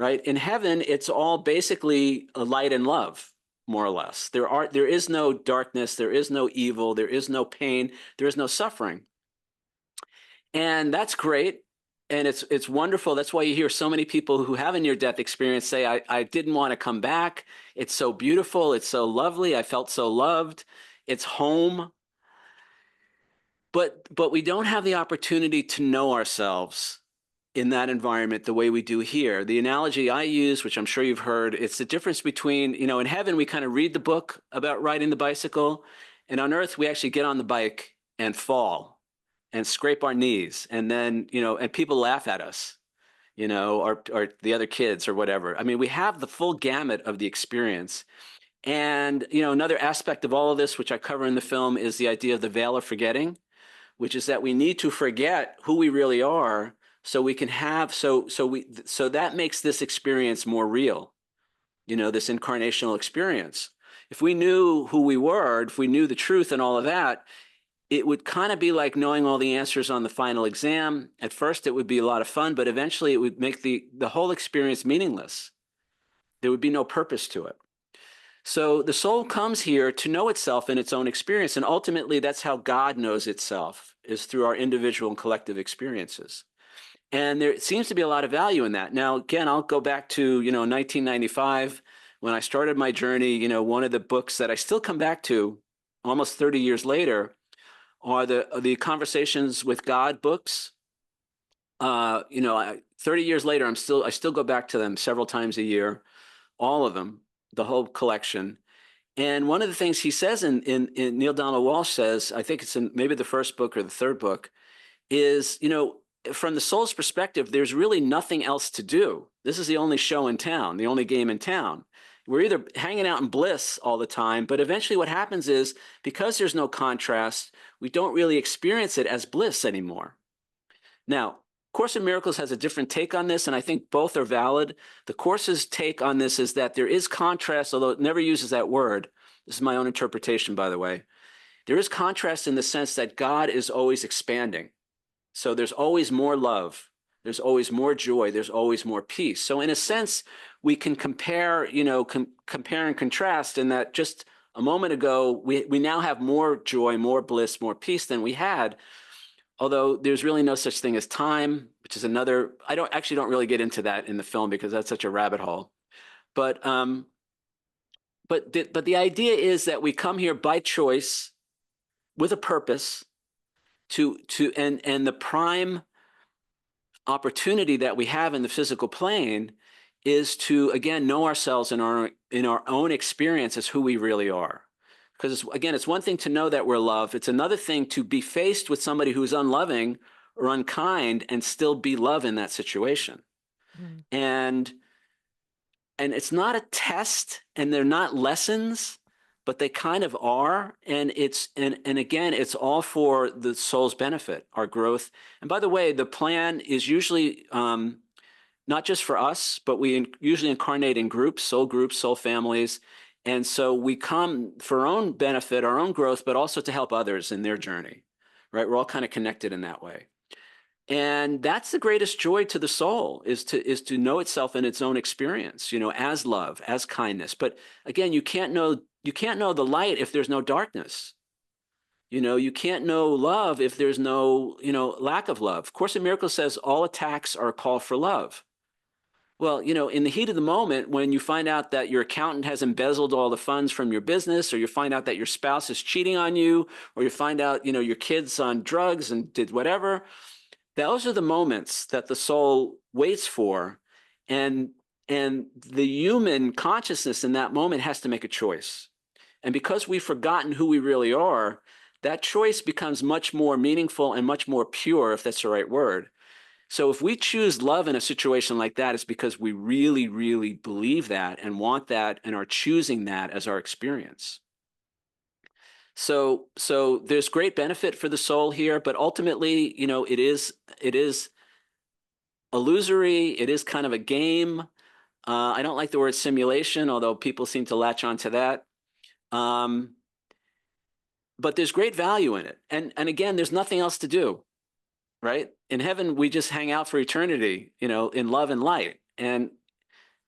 Right? In heaven, it's all basically a light and love, more or less. There is no darkness, there is no evil, there is no pain, there is no suffering. And that's great. And it's wonderful. That's why you hear so many people who have a near-death experience say, I didn't want to come back. It's so beautiful. It's so lovely. I felt so loved. It's home. But we don't have the opportunity to know ourselves in that environment the way we do here. The analogy I use, which I'm sure you've heard, it's the difference between, in heaven, we kind of read the book about riding the bicycle, and on earth, we actually get on the bike and fall and scrape our knees. And then, and people laugh at us, or the other kids or whatever. I mean, we have the full gamut of the experience. And, another aspect of all of this, which I cover in the film, is the idea of the veil of forgetting, which is that we need to forget who we really are so we can have, so that makes this experience more real, this incarnational experience. If we knew who we were, if we knew the truth and all of that, it would kind of be like knowing all the answers on the final exam. At first, it would be a lot of fun, but eventually it would make the whole experience meaningless. There would be no purpose to it. So the soul comes here to know itself in its own experience, and ultimately that's how God knows itself, is through our individual and collective experiences. And there seems to be a lot of value in that. Now, again, I'll go back to, 1995, when I started my journey. One of the books that I still come back to almost 30 years later are the Conversations with God books. 30 years later, I still go back to them several times a year, all of them, the whole collection. And one of the things he says in Neil Donald Walsh says, I think it's in maybe the first book or the third book, is, from the soul's perspective, there's really nothing else to do. This is the only show in town, the only game in town. We're either hanging out in bliss all the time, but eventually what happens is, because there's no contrast, we don't really experience it as bliss anymore. Now, Course in Miracles has a different take on this, and I think both are valid. The Course's take on this is that there is contrast, although it never uses that word. This is my own interpretation, by the way. There is contrast in the sense that God is always expanding. So there's always more love. There's always more joy. There's always more peace. So in a sense, we can compare, compare and contrast in that just a moment ago, we now have more joy, more bliss, more peace than we had. Although there's really no such thing as time, which is another, I don't really get into that in the film because that's such a rabbit hole. But the idea is that we come here by choice with a purpose and the prime opportunity that we have in the physical plane is to, again, know ourselves in our own experience as who we really are. Because again, it's one thing to know that we're loved. It's another thing to be faced with somebody who's unloving or unkind and still be love in that situation. Mm. And it's not a test, and they're not lessons, but they kind of are. And again, it's all for the soul's benefit, our growth. And by the way, the plan is usually not just for us, but we usually incarnate in groups, soul families. And so we come for our own benefit, our own growth, but also to help others in their journey, right? We're all kind of connected in that way. And that's the greatest joy to the soul, is to know itself in its own experience, as love, as kindness. But again, you can't know the light if there's no darkness. You can't know love if there's no, lack of love. Course in Miracles says all attacks are a call for love. Well, in the heat of the moment, when you find out that your accountant has embezzled all the funds from your business, or you find out that your spouse is cheating on you, or you find out, your kid's on drugs and did whatever, those are the moments that the soul waits for. And the human consciousness in that moment has to make a choice. And because we've forgotten who we really are, that choice becomes much more meaningful and much more pure, if that's the right word. So if we choose love in a situation like that, it's because we really, really believe that and want that and are choosing that as our experience. So there's great benefit for the soul here, but ultimately, it is illusory. It is kind of a game. I don't like the word simulation, although people seem to latch onto that. But there's great value in it. And again, there's nothing else to do. Right? In heaven, we just hang out for eternity, in love and light. And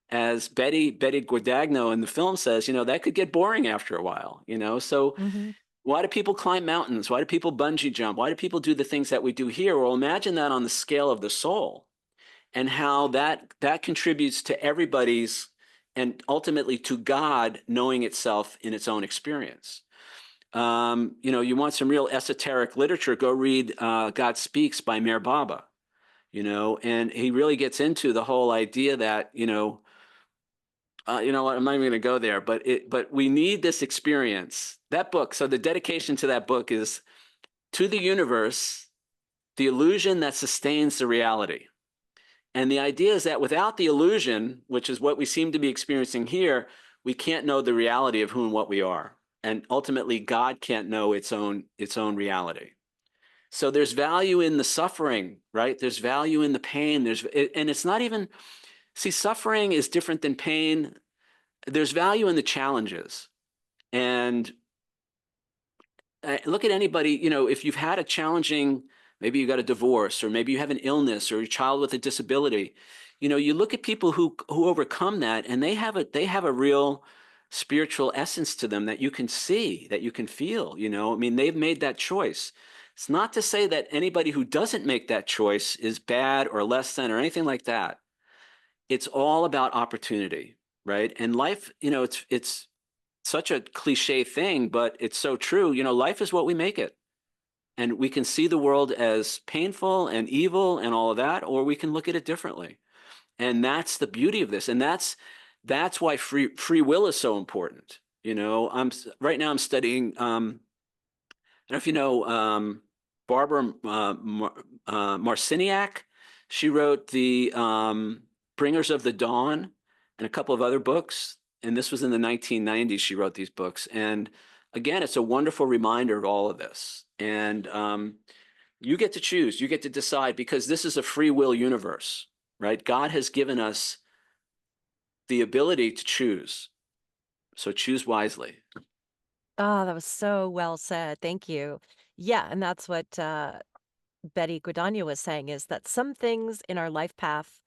as Betty Guadagno in the film says, that could get boring after a while, So why do people climb mountains? Why do people bungee jump? Why do people do the things that we do here? Well, imagine that on the scale of the soul, and how that contributes to everybody's, and ultimately to God knowing itself in its own experience. You want some real esoteric literature, go read God Speaks by Meher Baba, and he really gets into the whole idea that, you know what, I'm not even going to go there, but we need this experience. That book, so the dedication to that book is To the Universe, the Illusion That Sustains the Reality. And the idea is that without the illusion, which is what we seem to be experiencing here, we can't know the reality of who and what we are. And ultimately, God can't know its own reality. So there's value in the suffering, right? There's value in the pain. And it's not even, see, suffering is different than pain. There's value in the challenges. And look at anybody, if you've had a challenging, maybe you got a divorce, or maybe you have an illness, or your child with a disability, you look at people who overcome that, and they have a real spiritual essence to them that you can see, that you can feel, I mean, they've made that choice. It's not to say that anybody who doesn't make that choice is bad or less than or anything like that. It's all about opportunity, right? And life, it's such a cliche thing, but it's so true. Life is what we make it. And we can see the world as painful and evil and all of that, or we can look at it differently. And that's the beauty of this. And that's why free will is so important. Right now I'm studying, I don't know if you know, Barbara Marciniak. She wrote the Bringers of the Dawn and a couple of other books. And this was in the 1990s she wrote these books. And again, it's a wonderful reminder of all of this. And you get to choose, you get to decide, because this is a free will universe, right? God has given us the ability to choose. So choose wisely. Oh, that was so well said. Thank you. Yeah, and that's what Betty Guadagno was saying is that some things in our life path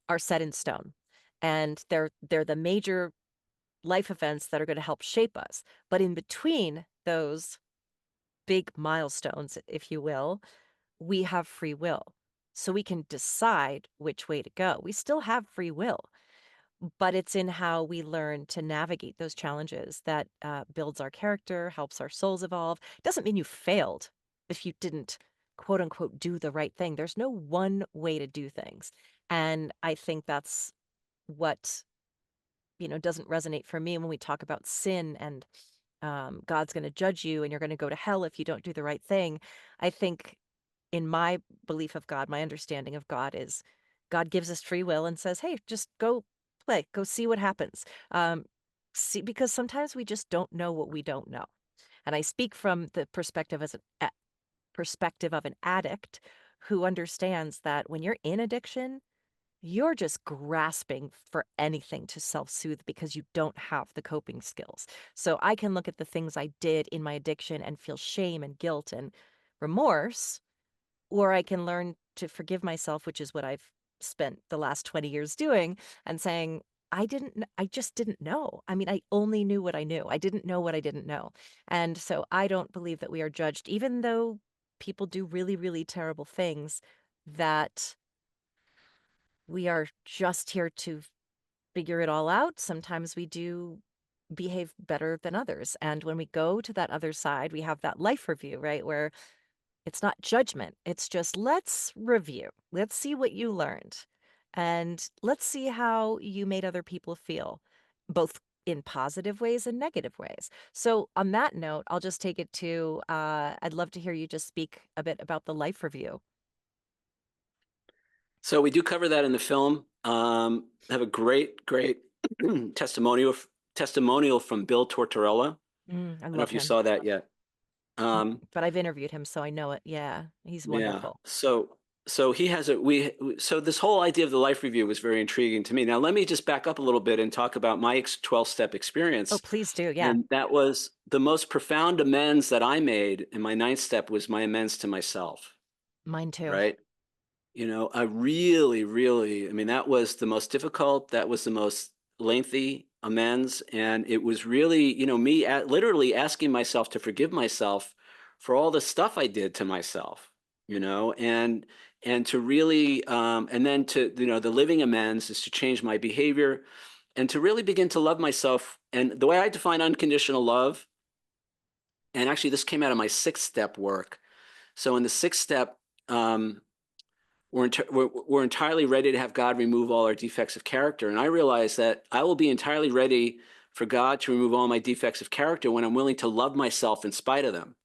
are set in stone, and they're the major life events that are going to help shape us. But in between those big milestones, if you will, we have free will. So we can decide which way to go. We still have free will, but it's in how we learn to navigate those challenges that builds our character, helps our souls evolve. Doesn't mean you failed if you didn't, quote unquote, do the right thing. There's no one way to do things. And I think that's what, doesn't resonate for me when we talk about sin and God's going to judge you and you're going to go to hell if you don't do the right thing. I think in my belief of God, my understanding of God is God gives us free will and says, hey, just go play, go see what happens. See, because sometimes we just don't know what we don't know. And I speak from the perspective perspective of an addict who understands that when you're in addiction, you're just grasping for anything to self-soothe because you don't have the coping skills. So I can look at the things I did in my addiction and feel shame and guilt and remorse, or I can learn to forgive myself, which is what I've spent the last 20 years doing, and saying, I just didn't know. I mean, I only knew what I knew. I didn't know what I didn't know. And so I don't believe that we are judged, even though people do really, really terrible things, that we are just here to figure it all out. Sometimes we do behave better than others. And when we go to that other side, we have that life review, right? Where it's not judgment. It's just, let's review. Let's see what you learned. And let's see how you made other people feel, both in positive ways and negative ways. So on that note, I'll just take it to, I'd love to hear you just speak a bit about the life review. So we do cover that in the film. Have a great testimonial from Bill Tortorella. I I don't know love if you him. saw that yet. But I've interviewed him, so I know it. Yeah, he's wonderful. So he has so this whole idea of the life review was very intriguing to me. Now let me just back up a little bit and talk about my 12-step experience. Oh, please do. Yeah. And that was the most profound amends that I made in my 9th step was my amends to myself. Mine too. Right. I really, I mean, that was the most difficult. That was the most lengthy amends. And it was really, me literally asking myself to forgive myself for all the stuff I did to myself, and to really, and then to, the living amends is to change my behavior and to really begin to love myself. And the way I define unconditional love, and actually this came out of my 6th step work. So in the 6th step, we're entirely ready to have God remove all our defects of character. And I realize that I will be entirely ready for God to remove all my defects of character when I'm willing to love myself in spite of them.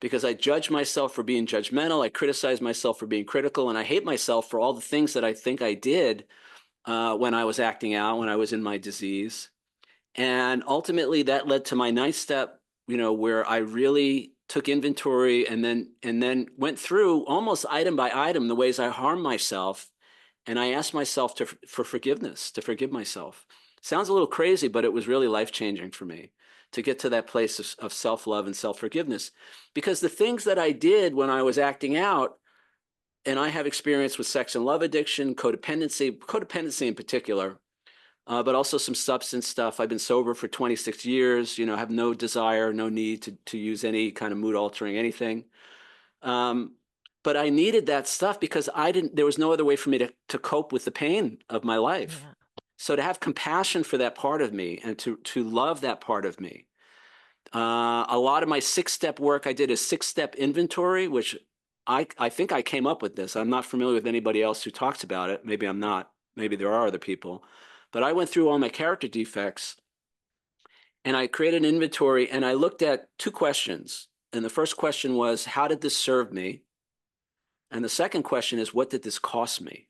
Because I judge myself for being judgmental, I criticize myself for being critical, and I hate myself for all the things that I think I did when I was acting out, when I was in my disease. And ultimately that led to my 9th step, where I really took inventory and then went through almost item by item the ways I harmed myself. And I asked myself for forgiveness, to forgive myself. Sounds a little crazy, but it was really life-changing for me to get to that place of self-love and self-forgiveness. Because the things that I did when I was acting out, and I have experience with sex and love addiction, codependency in particular, but also some substance stuff. I've been sober for 26 years, have no desire, no need to use any kind of mood altering anything. But I needed that stuff because there was no other way for me to cope with the pain of my life. Yeah. So to have compassion for that part of me and to love that part of me. A lot of my 6-step work, I did a 6-step inventory, which I think I came up with this. I'm not familiar with anybody else who talks about it. Maybe I'm not. Maybe there are other people. But I went through all my character defects and I created an inventory and I looked at 2 questions. And the first question was, how did this serve me? And the second question is, what did this cost me?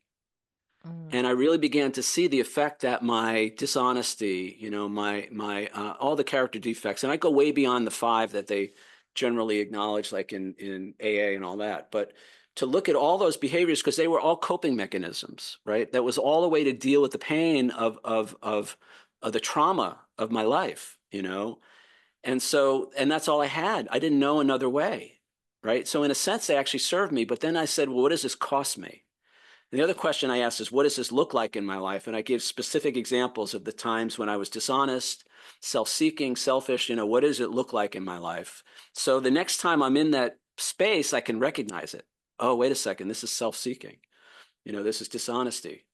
And I really began to see the effect that my dishonesty, my all the character defects, and I go way beyond the 5 that they generally acknowledge, like in AA and all that. But to look at all those behaviors, because they were all coping mechanisms, right? That was all a way to deal with the pain of the trauma of my life, And that's all I had. I didn't know another way. right? So in a sense, they actually served me. But then I said, well, what does this cost me? And the other question I asked is, what does this look like in my life? And I gave specific examples of the times when I was dishonest, self-seeking, selfish, what does it look like in my life? So the next time I'm in that space, I can recognize it. Oh, wait a second, this is self-seeking. This is dishonesty,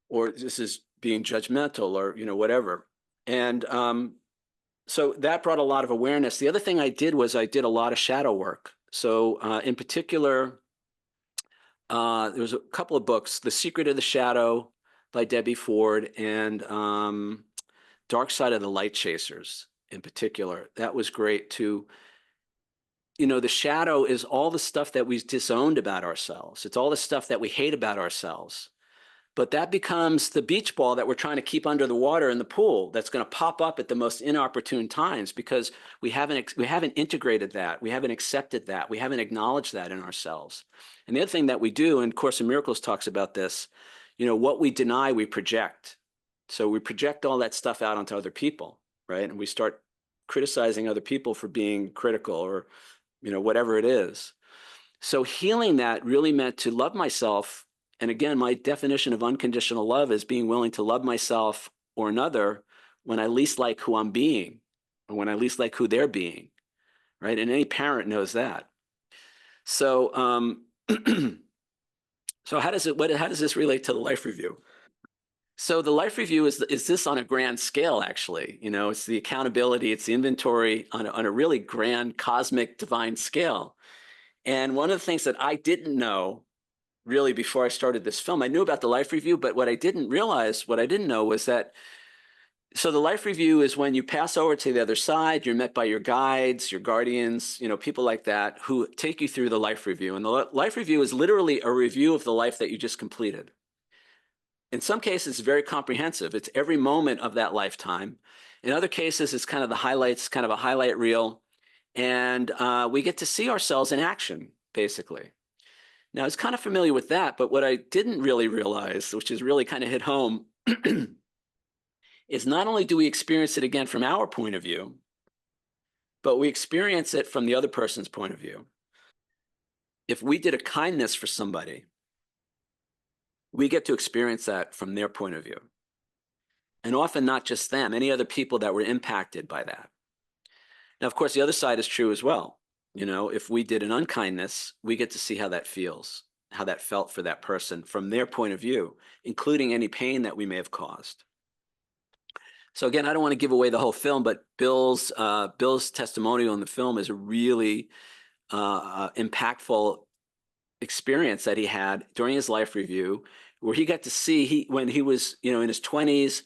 or this is being judgmental, or, whatever. And so that brought a lot of awareness. The other thing I did was I did a lot of shadow work. So in particular, there was a couple of books, The Secret of the Shadow by Debbie Ford, and Dark Side of the Light Chasers in particular. That was great too. The shadow is all the stuff that we've disowned about ourselves. It's all the stuff that we hate about ourselves. But that becomes the beach ball that we're trying to keep under the water in the pool that's going to pop up at the most inopportune times because we haven't integrated that. We haven't accepted that. We haven't acknowledged that in ourselves. And the other thing that we do, and Course in Miracles talks about this, what we deny, we project. So we project all that stuff out onto other people, right? And we start criticizing other people for being critical or, whatever it is. So healing that really meant to love myself. And again, my definition of unconditional love is being willing to love myself or another when I least like who I'm being, or when I least like who they're being, right? And any parent knows that. So, so how does this relate to the life review? So the life review is this on a grand scale, actually. It's the accountability, it's the inventory on a really grand, cosmic, divine scale. And one of the things that I didn't know really before I started this film, I knew about the life review, but what I didn't know was that, so the life review is when you pass over to the other side, you're met by your guides, your guardians, people like that who take you through the life review. And the life review is literally a review of the life that you just completed. In some cases, it's very comprehensive. It's every moment of that lifetime. In other cases, it's kind of the highlights, kind of a highlight reel. And we get to see ourselves in action, basically. Now, I was kind of familiar with that, but what I didn't really realize, which is really kind of hit home, is not only do we experience it again from our point of view, but we experience it from the other person's point of view. If we did a kindness for somebody, we get to experience that from their point of view. And often not just them, any other people that were impacted by that. Now, of course, the other side is true as well. If we did an unkindness, we get to see how that feels, how that felt for that person from their point of view, including any pain that we may have caused. So again, I don't want to give away the whole film, but Bill's testimonial in the film is a really impactful experience that he had during his life review, where he got to see, when he was in his 20s,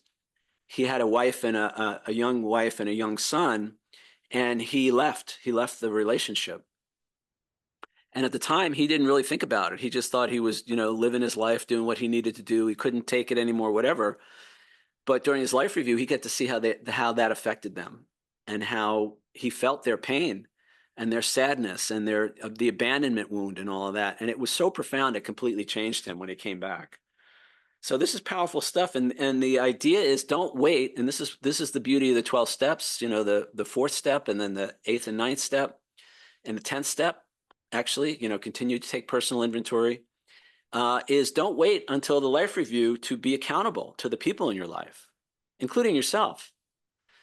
he had a wife and a young wife and a young son, and he left the relationship. And at the time, he didn't really think about it. He just thought he was living his life, doing what he needed to do. He couldn't take it anymore, whatever. But during his life review, he got to see how that affected them, and how he felt their pain and their sadness and the abandonment wound and all of that. And it was so profound, it completely changed him when he came back. So this is powerful stuff. And the idea is, don't wait. And this is the beauty of the 12 steps, the fourth step, and then the 8th and 9th step, and the 10th step, actually, continue to take personal inventory, is don't wait until the life review to be accountable to the people in your life, including yourself.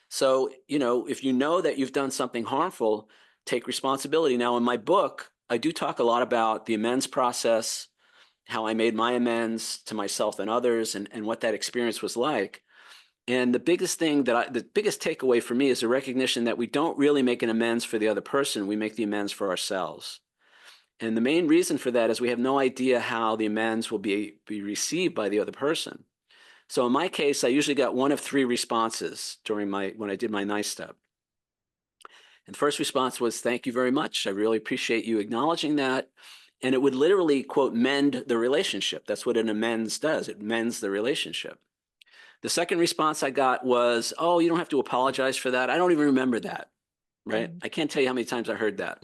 So, if you know that you've done something harmful, take responsibility. Now, in my book, I do talk a lot about the amends process, how I made my amends to myself and others, and what that experience was like. And the biggest takeaway for me is the recognition that we don't really make an amends for the other person. We make the amends for ourselves. And the main reason for that is we have no idea how the amends will be received by the other person. So in my case, I usually got one of 3 responses when I did my 9th step. And the first response was, "Thank you very much. I really appreciate you acknowledging that." And it would literally, quote, mend the relationship. That's what an amends does. It mends the relationship. The second response I got was, "Oh, you don't have to apologize for that. I don't even remember that." Right? I can't tell you how many times I heard that.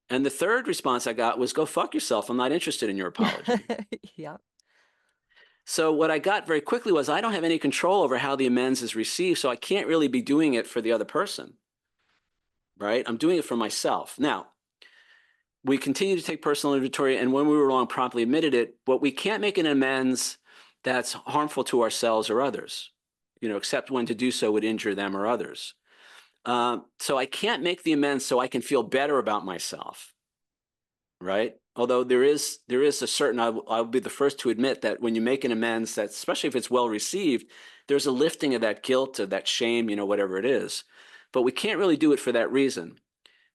And the third response I got was, "Go fuck yourself. I'm not interested in your apology." Yeah. So what I got very quickly was, I don't have any control over how the amends is received, so I can't really be doing it for the other person. Right? I'm doing it for myself. Now, we continue to take personal inventory, and when we were wrong, promptly admitted it, but we can't make an amends that's harmful to ourselves or others, except when to do so would injure them or others. So I can't make the amends so I can feel better about myself, right? Although there is a certain, I'll be the first to admit that when you make an amends, that especially if it's well received, there's a lifting of that guilt, of that shame, whatever it is. But we can't really do it for that reason.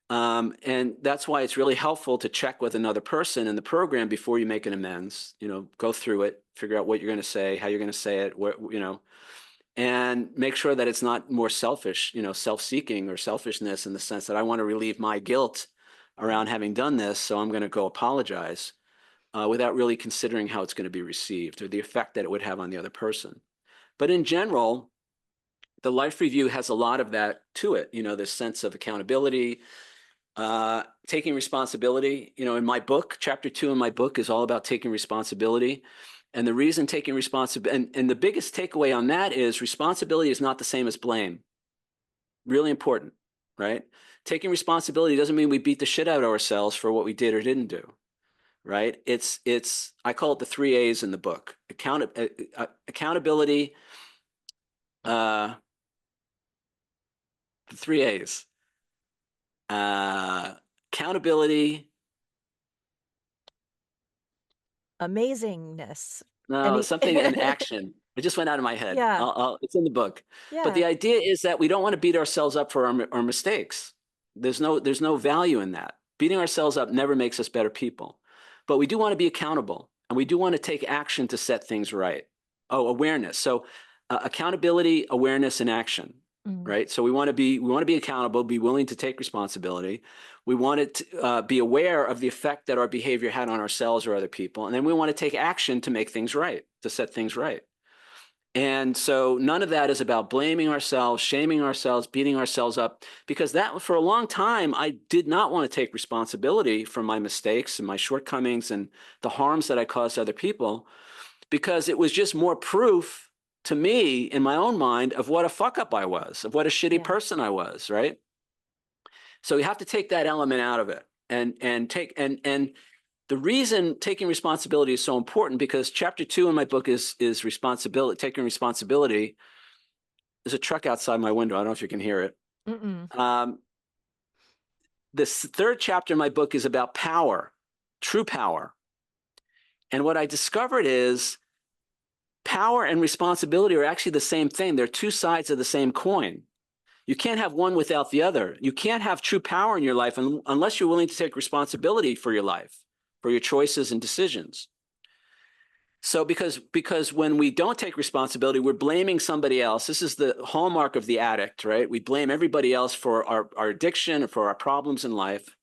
And that's why it's really helpful to check with another person in the program before you make an amends, go through it, figure out what you're going to say, how you're going to say it, and make sure that it's not more selfish, self-seeking or selfishness in the sense that I want to relieve my guilt around having done this, so I'm going to go apologize without really considering how it's going to be received or the effect that it would have on the other person. But in general, the life review has a lot of that to it, this sense of accountability, taking responsibility. In my book, chapter 2 in my book is all about taking responsibility. And the reason taking responsibility, and the biggest takeaway on that is responsibility is not the same as blame. Really important, right? Taking responsibility doesn't mean we beat the shit out of ourselves for what we did or didn't do, right? I call it the 3 A's in the book. Accountability, the 3 A's. Accountability. Amazingness. No, something in action. It just went out of my head. Yeah. It's in the book. Yeah. But the idea is that we don't want to beat ourselves up for our mistakes. There's no value in that. Beating ourselves up never makes us better people. But we do want to be accountable, and we do want to take action to set things right. Oh, awareness. So accountability, awareness, and action. Right. So we want to be accountable, be willing to take responsibility. We want to be aware of the effect that our behavior had on ourselves or other people. And then we want to take action to make things right, to set things right. And so none of that is about blaming ourselves, shaming ourselves, beating ourselves up, because that for a long time, I did not want to take responsibility for my mistakes and my shortcomings and the harms that I caused other people, because it was just more proof to me in my own mind of what a fuck up I was, of what a shitty person I was, right? So you have to take that element out of it and the reason taking responsibility is so important, because chapter 2 in my book is responsibility, taking responsibility. There's a truck outside my window. I don't know if you can hear it. This third chapter in my book is about power, true power. And what I discovered is power and responsibility are actually the same thing. They're two sides of the same coin. You can't have one without the other. You can't have true power in your life unless you're willing to take responsibility for your life, for your choices and decisions. So because when we don't take responsibility, we're blaming somebody else. This is the hallmark of the addict, right? We blame everybody else for our addiction or for our problems in life.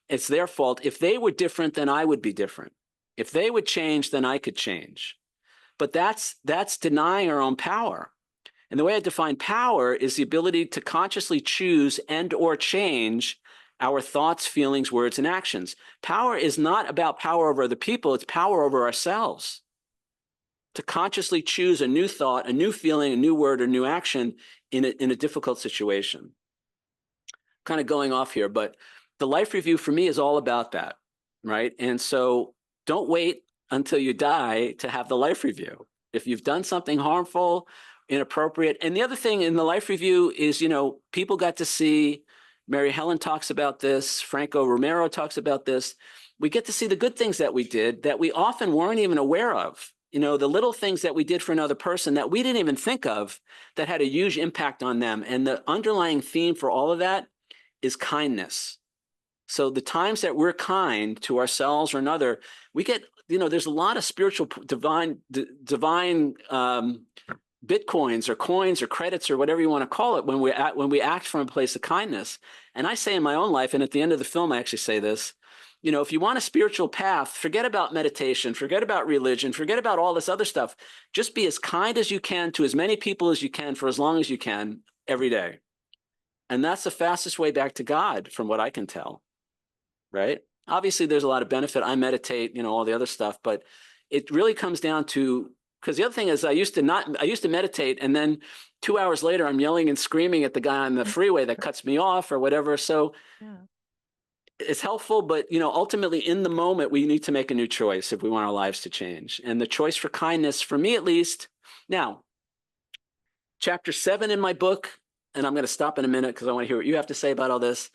It's their fault. If they were different, then I would be different. If they would change, then I could change. But that's denying our own power. And the way I define power is the ability to consciously choose and or change our thoughts, feelings, words, and actions. Power is not about power over other people. It's power over ourselves. To consciously choose a new thought, a new feeling, a new word, or new action in a difficult situation. Kind of going off here, but the life review for me is all about that, right? And so don't wait until you die to have the life review. If you've done something harmful, inappropriate. And the other thing in the life review is, people got to see, Mary Helen talks about this, Franco Romero talks about this. We get to see the good things that we did that we often weren't even aware of. The little things that we did for another person that we didn't even think of that had a huge impact on them. And the underlying theme for all of that is kindness. So the times that we're kind to ourselves or another, we get, there's a lot of spiritual divine bitcoins or coins or credits or whatever you want to call it when we act from a place of kindness. And I say in my own life, and at the end of the film, I actually say this, if you want a spiritual path, forget about meditation, forget about religion, forget about all this other stuff. Just be as kind as you can to as many people as you can for as long as you can every day. And that's the fastest way back to God, from what I can tell. Right? Obviously, there's a lot of benefit. I meditate, all the other stuff, but it really comes down to, because the other thing is I used to meditate, and then 2 hours later, I'm yelling and screaming at the guy on the freeway that cuts me off or whatever. So it's helpful, but ultimately in the moment, we need to make a new choice if we want our lives to change. And the choice for kindness, for me at least, now, chapter 7 in my book, and I'm going to stop in a minute because I want to hear what you have to say about all this.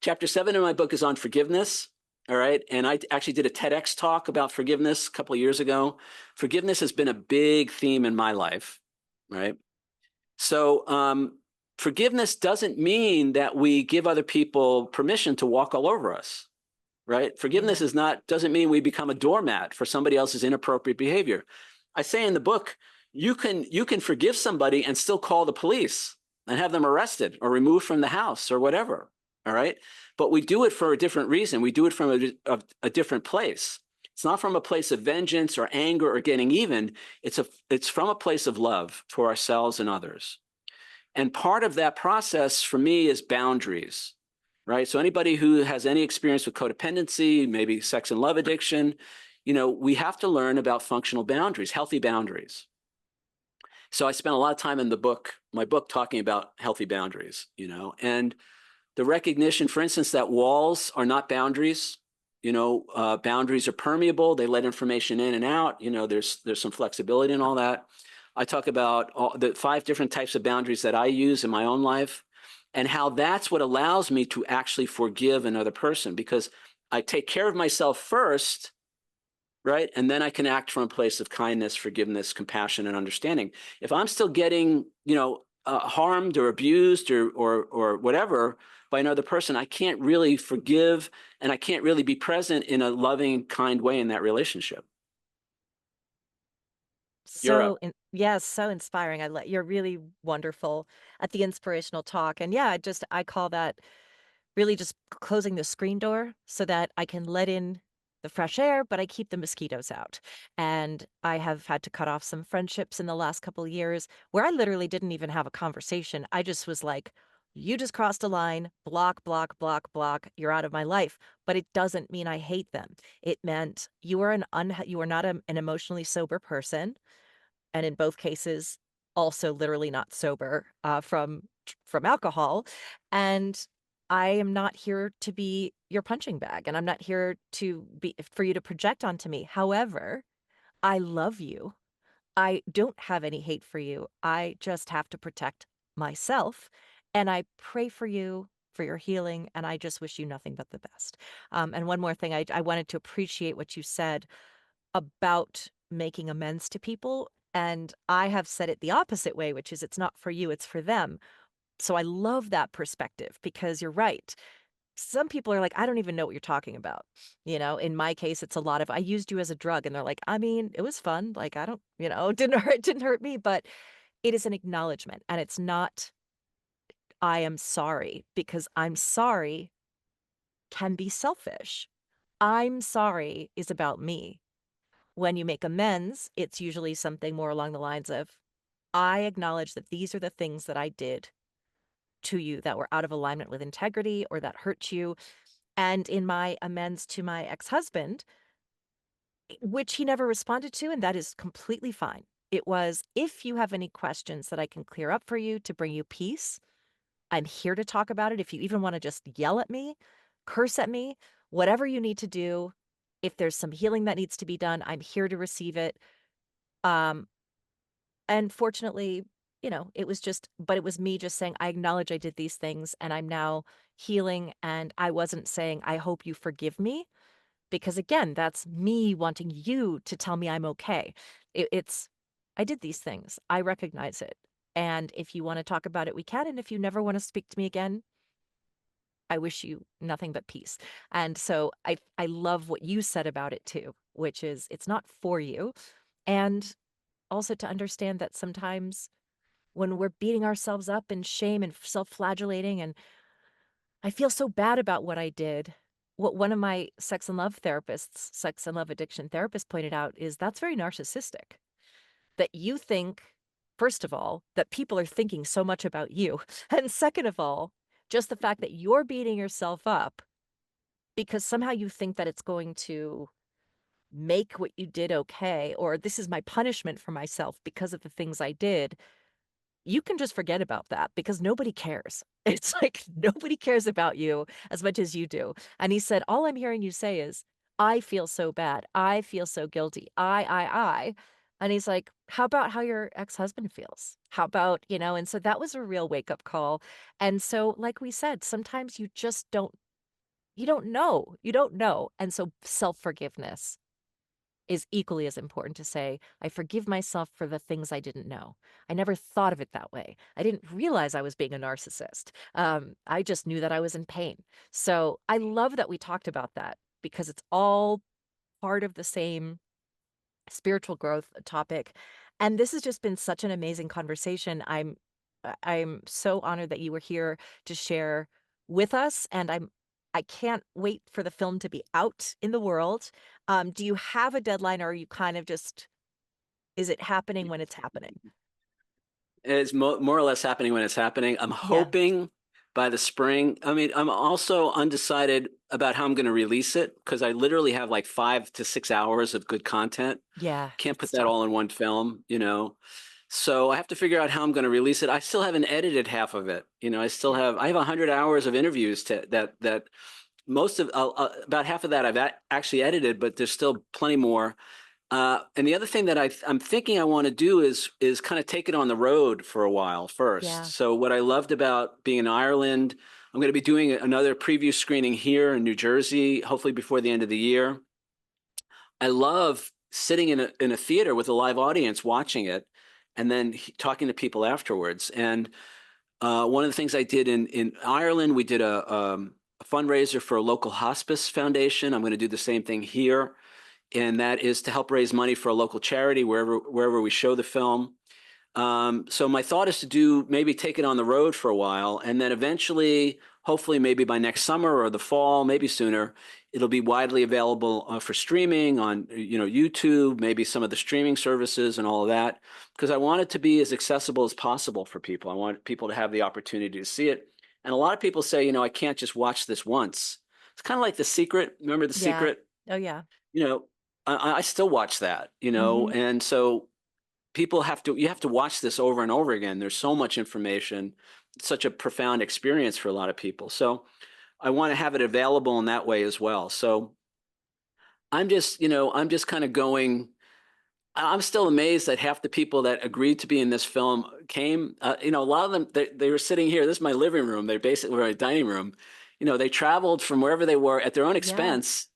Chapter 7 in my book is on forgiveness. All right. And I actually did a TEDx talk about forgiveness a couple of years ago. Forgiveness has been a big theme in my life. Right. So forgiveness doesn't mean that we give other people permission to walk all over us. Right. Forgiveness doesn't mean we become a doormat for somebody else's inappropriate behavior. I say in the book, you can forgive somebody and still call the police and have them arrested or removed from the house or whatever. All right. But we do it for a different reason. We do it from a different place. It's not from a place of vengeance or anger or getting even. It's from a place of love for ourselves and others. And part of that process for me is boundaries, right? So anybody who has any experience with codependency, maybe sex and love addiction, we have to learn about functional boundaries, healthy boundaries. So I spent a lot of time in my book talking about healthy boundaries, and the recognition, for instance, that walls are not boundaries. Boundaries are permeable. They let information in and out. There's some flexibility in all that. I talk about the 5 different types of boundaries that I use in my own life and how that's what allows me to actually forgive another person, because I take care of myself first, right? And then I can act from a place of kindness, forgiveness, compassion, and understanding. If I'm still getting, harmed or abused or whatever by another person, I can't really forgive, and I can't really be present in a loving, kind way in that relationship. Yes, so inspiring. You're really wonderful at the inspirational talk. And yeah, I call that really just closing the screen door so that I can let in the fresh air, but I keep the mosquitoes out. And I have had to cut off some friendships in the last couple of years where I literally didn't even have a conversation. I just was like, you just crossed a line, block, block, block, block, you're out of my life. But it doesn't mean I hate them. It meant you are you are not an emotionally sober person, and in both cases, also literally not sober from alcohol. And I am not here to be your punching bag, and I'm not here to be for you to project onto me. However, I love you. I don't have any hate for you. I just have to protect myself, and I pray for you for your healing, and I just wish you nothing but the best. And one more thing, I wanted to appreciate what you said about making amends to people. And I have said it the opposite way, which is it's not for you, it's for them. So I love that perspective because you're right. Some people are like, I don't even know what you're talking about. In my case, it's a lot of, I used you as a drug. And they're like, I mean, it was fun. Like, I don't, it didn't hurt me, but it is an acknowledgement. And it's not, I am sorry, because I'm sorry can be selfish. I'm sorry is about me. When you make amends, it's usually something more along the lines of, I acknowledge that these are the things that I did to you that were out of alignment with integrity or that hurt you. And in my amends to my ex-husband, which he never responded to, and that is completely fine. It was, if you have any questions that I can clear up for you to bring you peace, I'm here to talk about it. If you even want to just yell at me, curse at me, whatever you need to do, if there's some healing that needs to be done, I'm here to receive it. Um, and fortunately, it was me just saying, I acknowledge I did these things and I'm now healing. And I wasn't saying, I hope you forgive me, because again, that's me wanting you to tell me I'm okay. I did these things. I recognize it. And if you want to talk about it, we can. And if you never want to speak to me again, I wish you nothing but peace. And so I love what you said about it too, which is it's not for you. And also to understand that sometimes when we're beating ourselves up in shame and self-flagellating, and I feel so bad about what I did, what one of my sex and love addiction therapists pointed out is that's very narcissistic. That you think, first of all, that people are thinking so much about you. And second of all, just the fact that you're beating yourself up because somehow you think that it's going to make what you did okay, or this is my punishment for myself because of the things I did. you can just forget about that because nobody cares. It's like nobody cares about you as much as you do. And he said, all I'm hearing you say is, I feel so bad. I feel so guilty. I. And he's like, how about how your ex-husband feels? How about, and so that was a real wake-up call. And so, like we said, sometimes you just you don't know. You don't know. And so self-forgiveness is equally as important to say, I forgive myself for the things I didn't know. I never thought of it that way. I didn't realize I was being a narcissist. I just knew that I was in pain. So I love that we talked about that because it's all part of the same spiritual growth topic. And this has just been such an amazing conversation. I'm so honored that you were here to share with us, and I can't wait for the film to be out in the world. Do you have a deadline, or are you kind of just, is it happening when it's happening? It's more or less happening when it's happening. I'm Yeah. hoping by the spring. I mean, I'm also undecided about how I'm going to release it because I literally have like 5 to 6 hours of good content. Yeah. Can't put that all in one film, So I have to figure out how I'm going to release it. I still haven't edited half of it. I have 100 hours of interviews that most of about half of that I've actually edited, but there's still plenty more. And the other thing that I'm thinking I want to do is kind of take it on the road for a while first. Yeah. So what I loved about being in Ireland, I'm going to be doing another preview screening here in New Jersey, hopefully before the end of the year. I love sitting in a theater with a live audience watching it and then talking to people afterwards. And one of the things I did in Ireland, we did a fundraiser for a local hospice foundation. I'm going to do the same thing here. And that is to help raise money for a local charity wherever we show the film. So my thought is to maybe take it on the road for a while, and then eventually, hopefully maybe by next summer or the fall, maybe sooner, it'll be widely available for streaming on YouTube, maybe some of the streaming services and all of that, because I want it to be as accessible as possible for people. I want people to have the opportunity to see it. And a lot of people say, I can't just watch this once. It's kind of like The Secret. Remember The Yeah. Secret? Oh, yeah. I still watch that, and so you have to watch this over and over again. There's so much information, such a profound experience for a lot of people. So I want to have it available in that way as well. So I'm just kind of going. I'm still amazed that half the people that agreed to be in this film came. A lot of them, they were sitting here. This is my living room. They basically were a dining room. They traveled from wherever they were at their own expense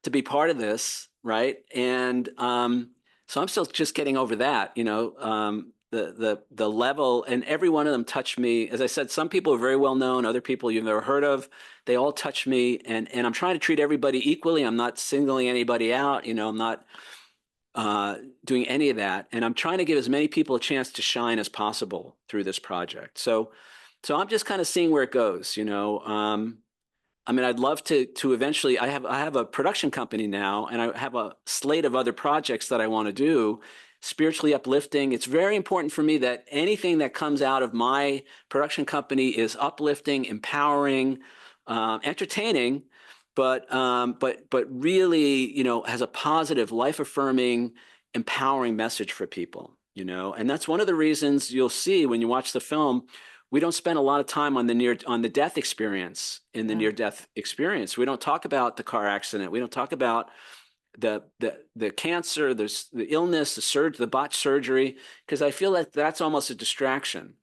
to be part of this, right? And so I'm still just getting over that. The level, and every one of them touched me. As I said, some people are very well known, other people you've never heard of. They all touch me, and I'm trying to treat everybody equally. I'm not singling anybody out. I'm not doing any of that, and I'm trying to give as many people a chance to shine as possible through this project. So I'm just kind of seeing where it goes. I mean, I'd love to eventually. I have a production company now, and I have a slate of other projects that I want to do, spiritually uplifting. It's very important for me that anything that comes out of my production company is uplifting, empowering, entertaining, but really, has a positive, life-affirming, empowering message for people. And that's one of the reasons you'll see when you watch the film. We don't spend a lot of time on the death experience in the near-death experience. We don't talk about the car accident. We don't talk about the cancer, the illness, the botched surgery, because I feel like that's almost a distraction.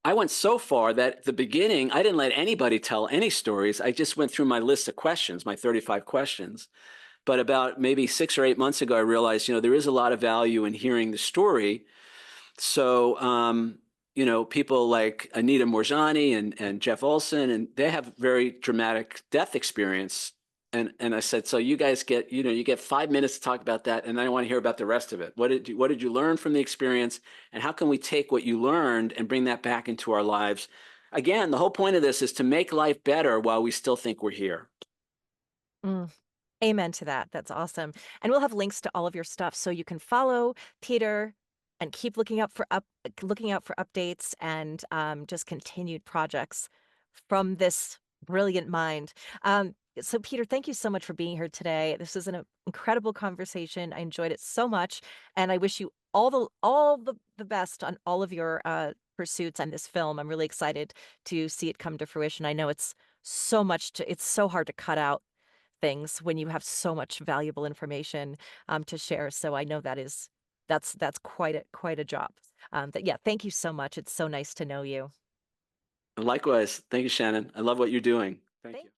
I went so far that at the beginning, I didn't let anybody tell any stories. I just went through my list of questions, my 35 questions. But about maybe 6 or 8 months ago, I realized, there is a lot of value in hearing the story. So, people like Anita Moorjani and Jeff Olson, and they have very dramatic death experience. And I said, so you guys get, you get 5 minutes to talk about that, and then I want to hear about the rest of it. What did you learn from the experience, and how can we take what you learned and bring that back into our lives? Again, the whole point of this is to make life better while we still think we're here. Amen to that. That's awesome. And we'll have links to all of your stuff so you can follow Peter and keep looking out for updates and just continued projects from this brilliant mind. So Peter, thank you so much for being here today. This was an incredible conversation. I enjoyed it so much, and I wish you all the best on all of your pursuits and this film. I'm really excited to see it come to fruition. I know it's it's so hard to cut out things when you have so much valuable information to share. So I know that's quite a job. But yeah, thank you so much. It's so nice to know you. Likewise. Thank you, Shannon. I love what you're doing. Thank you.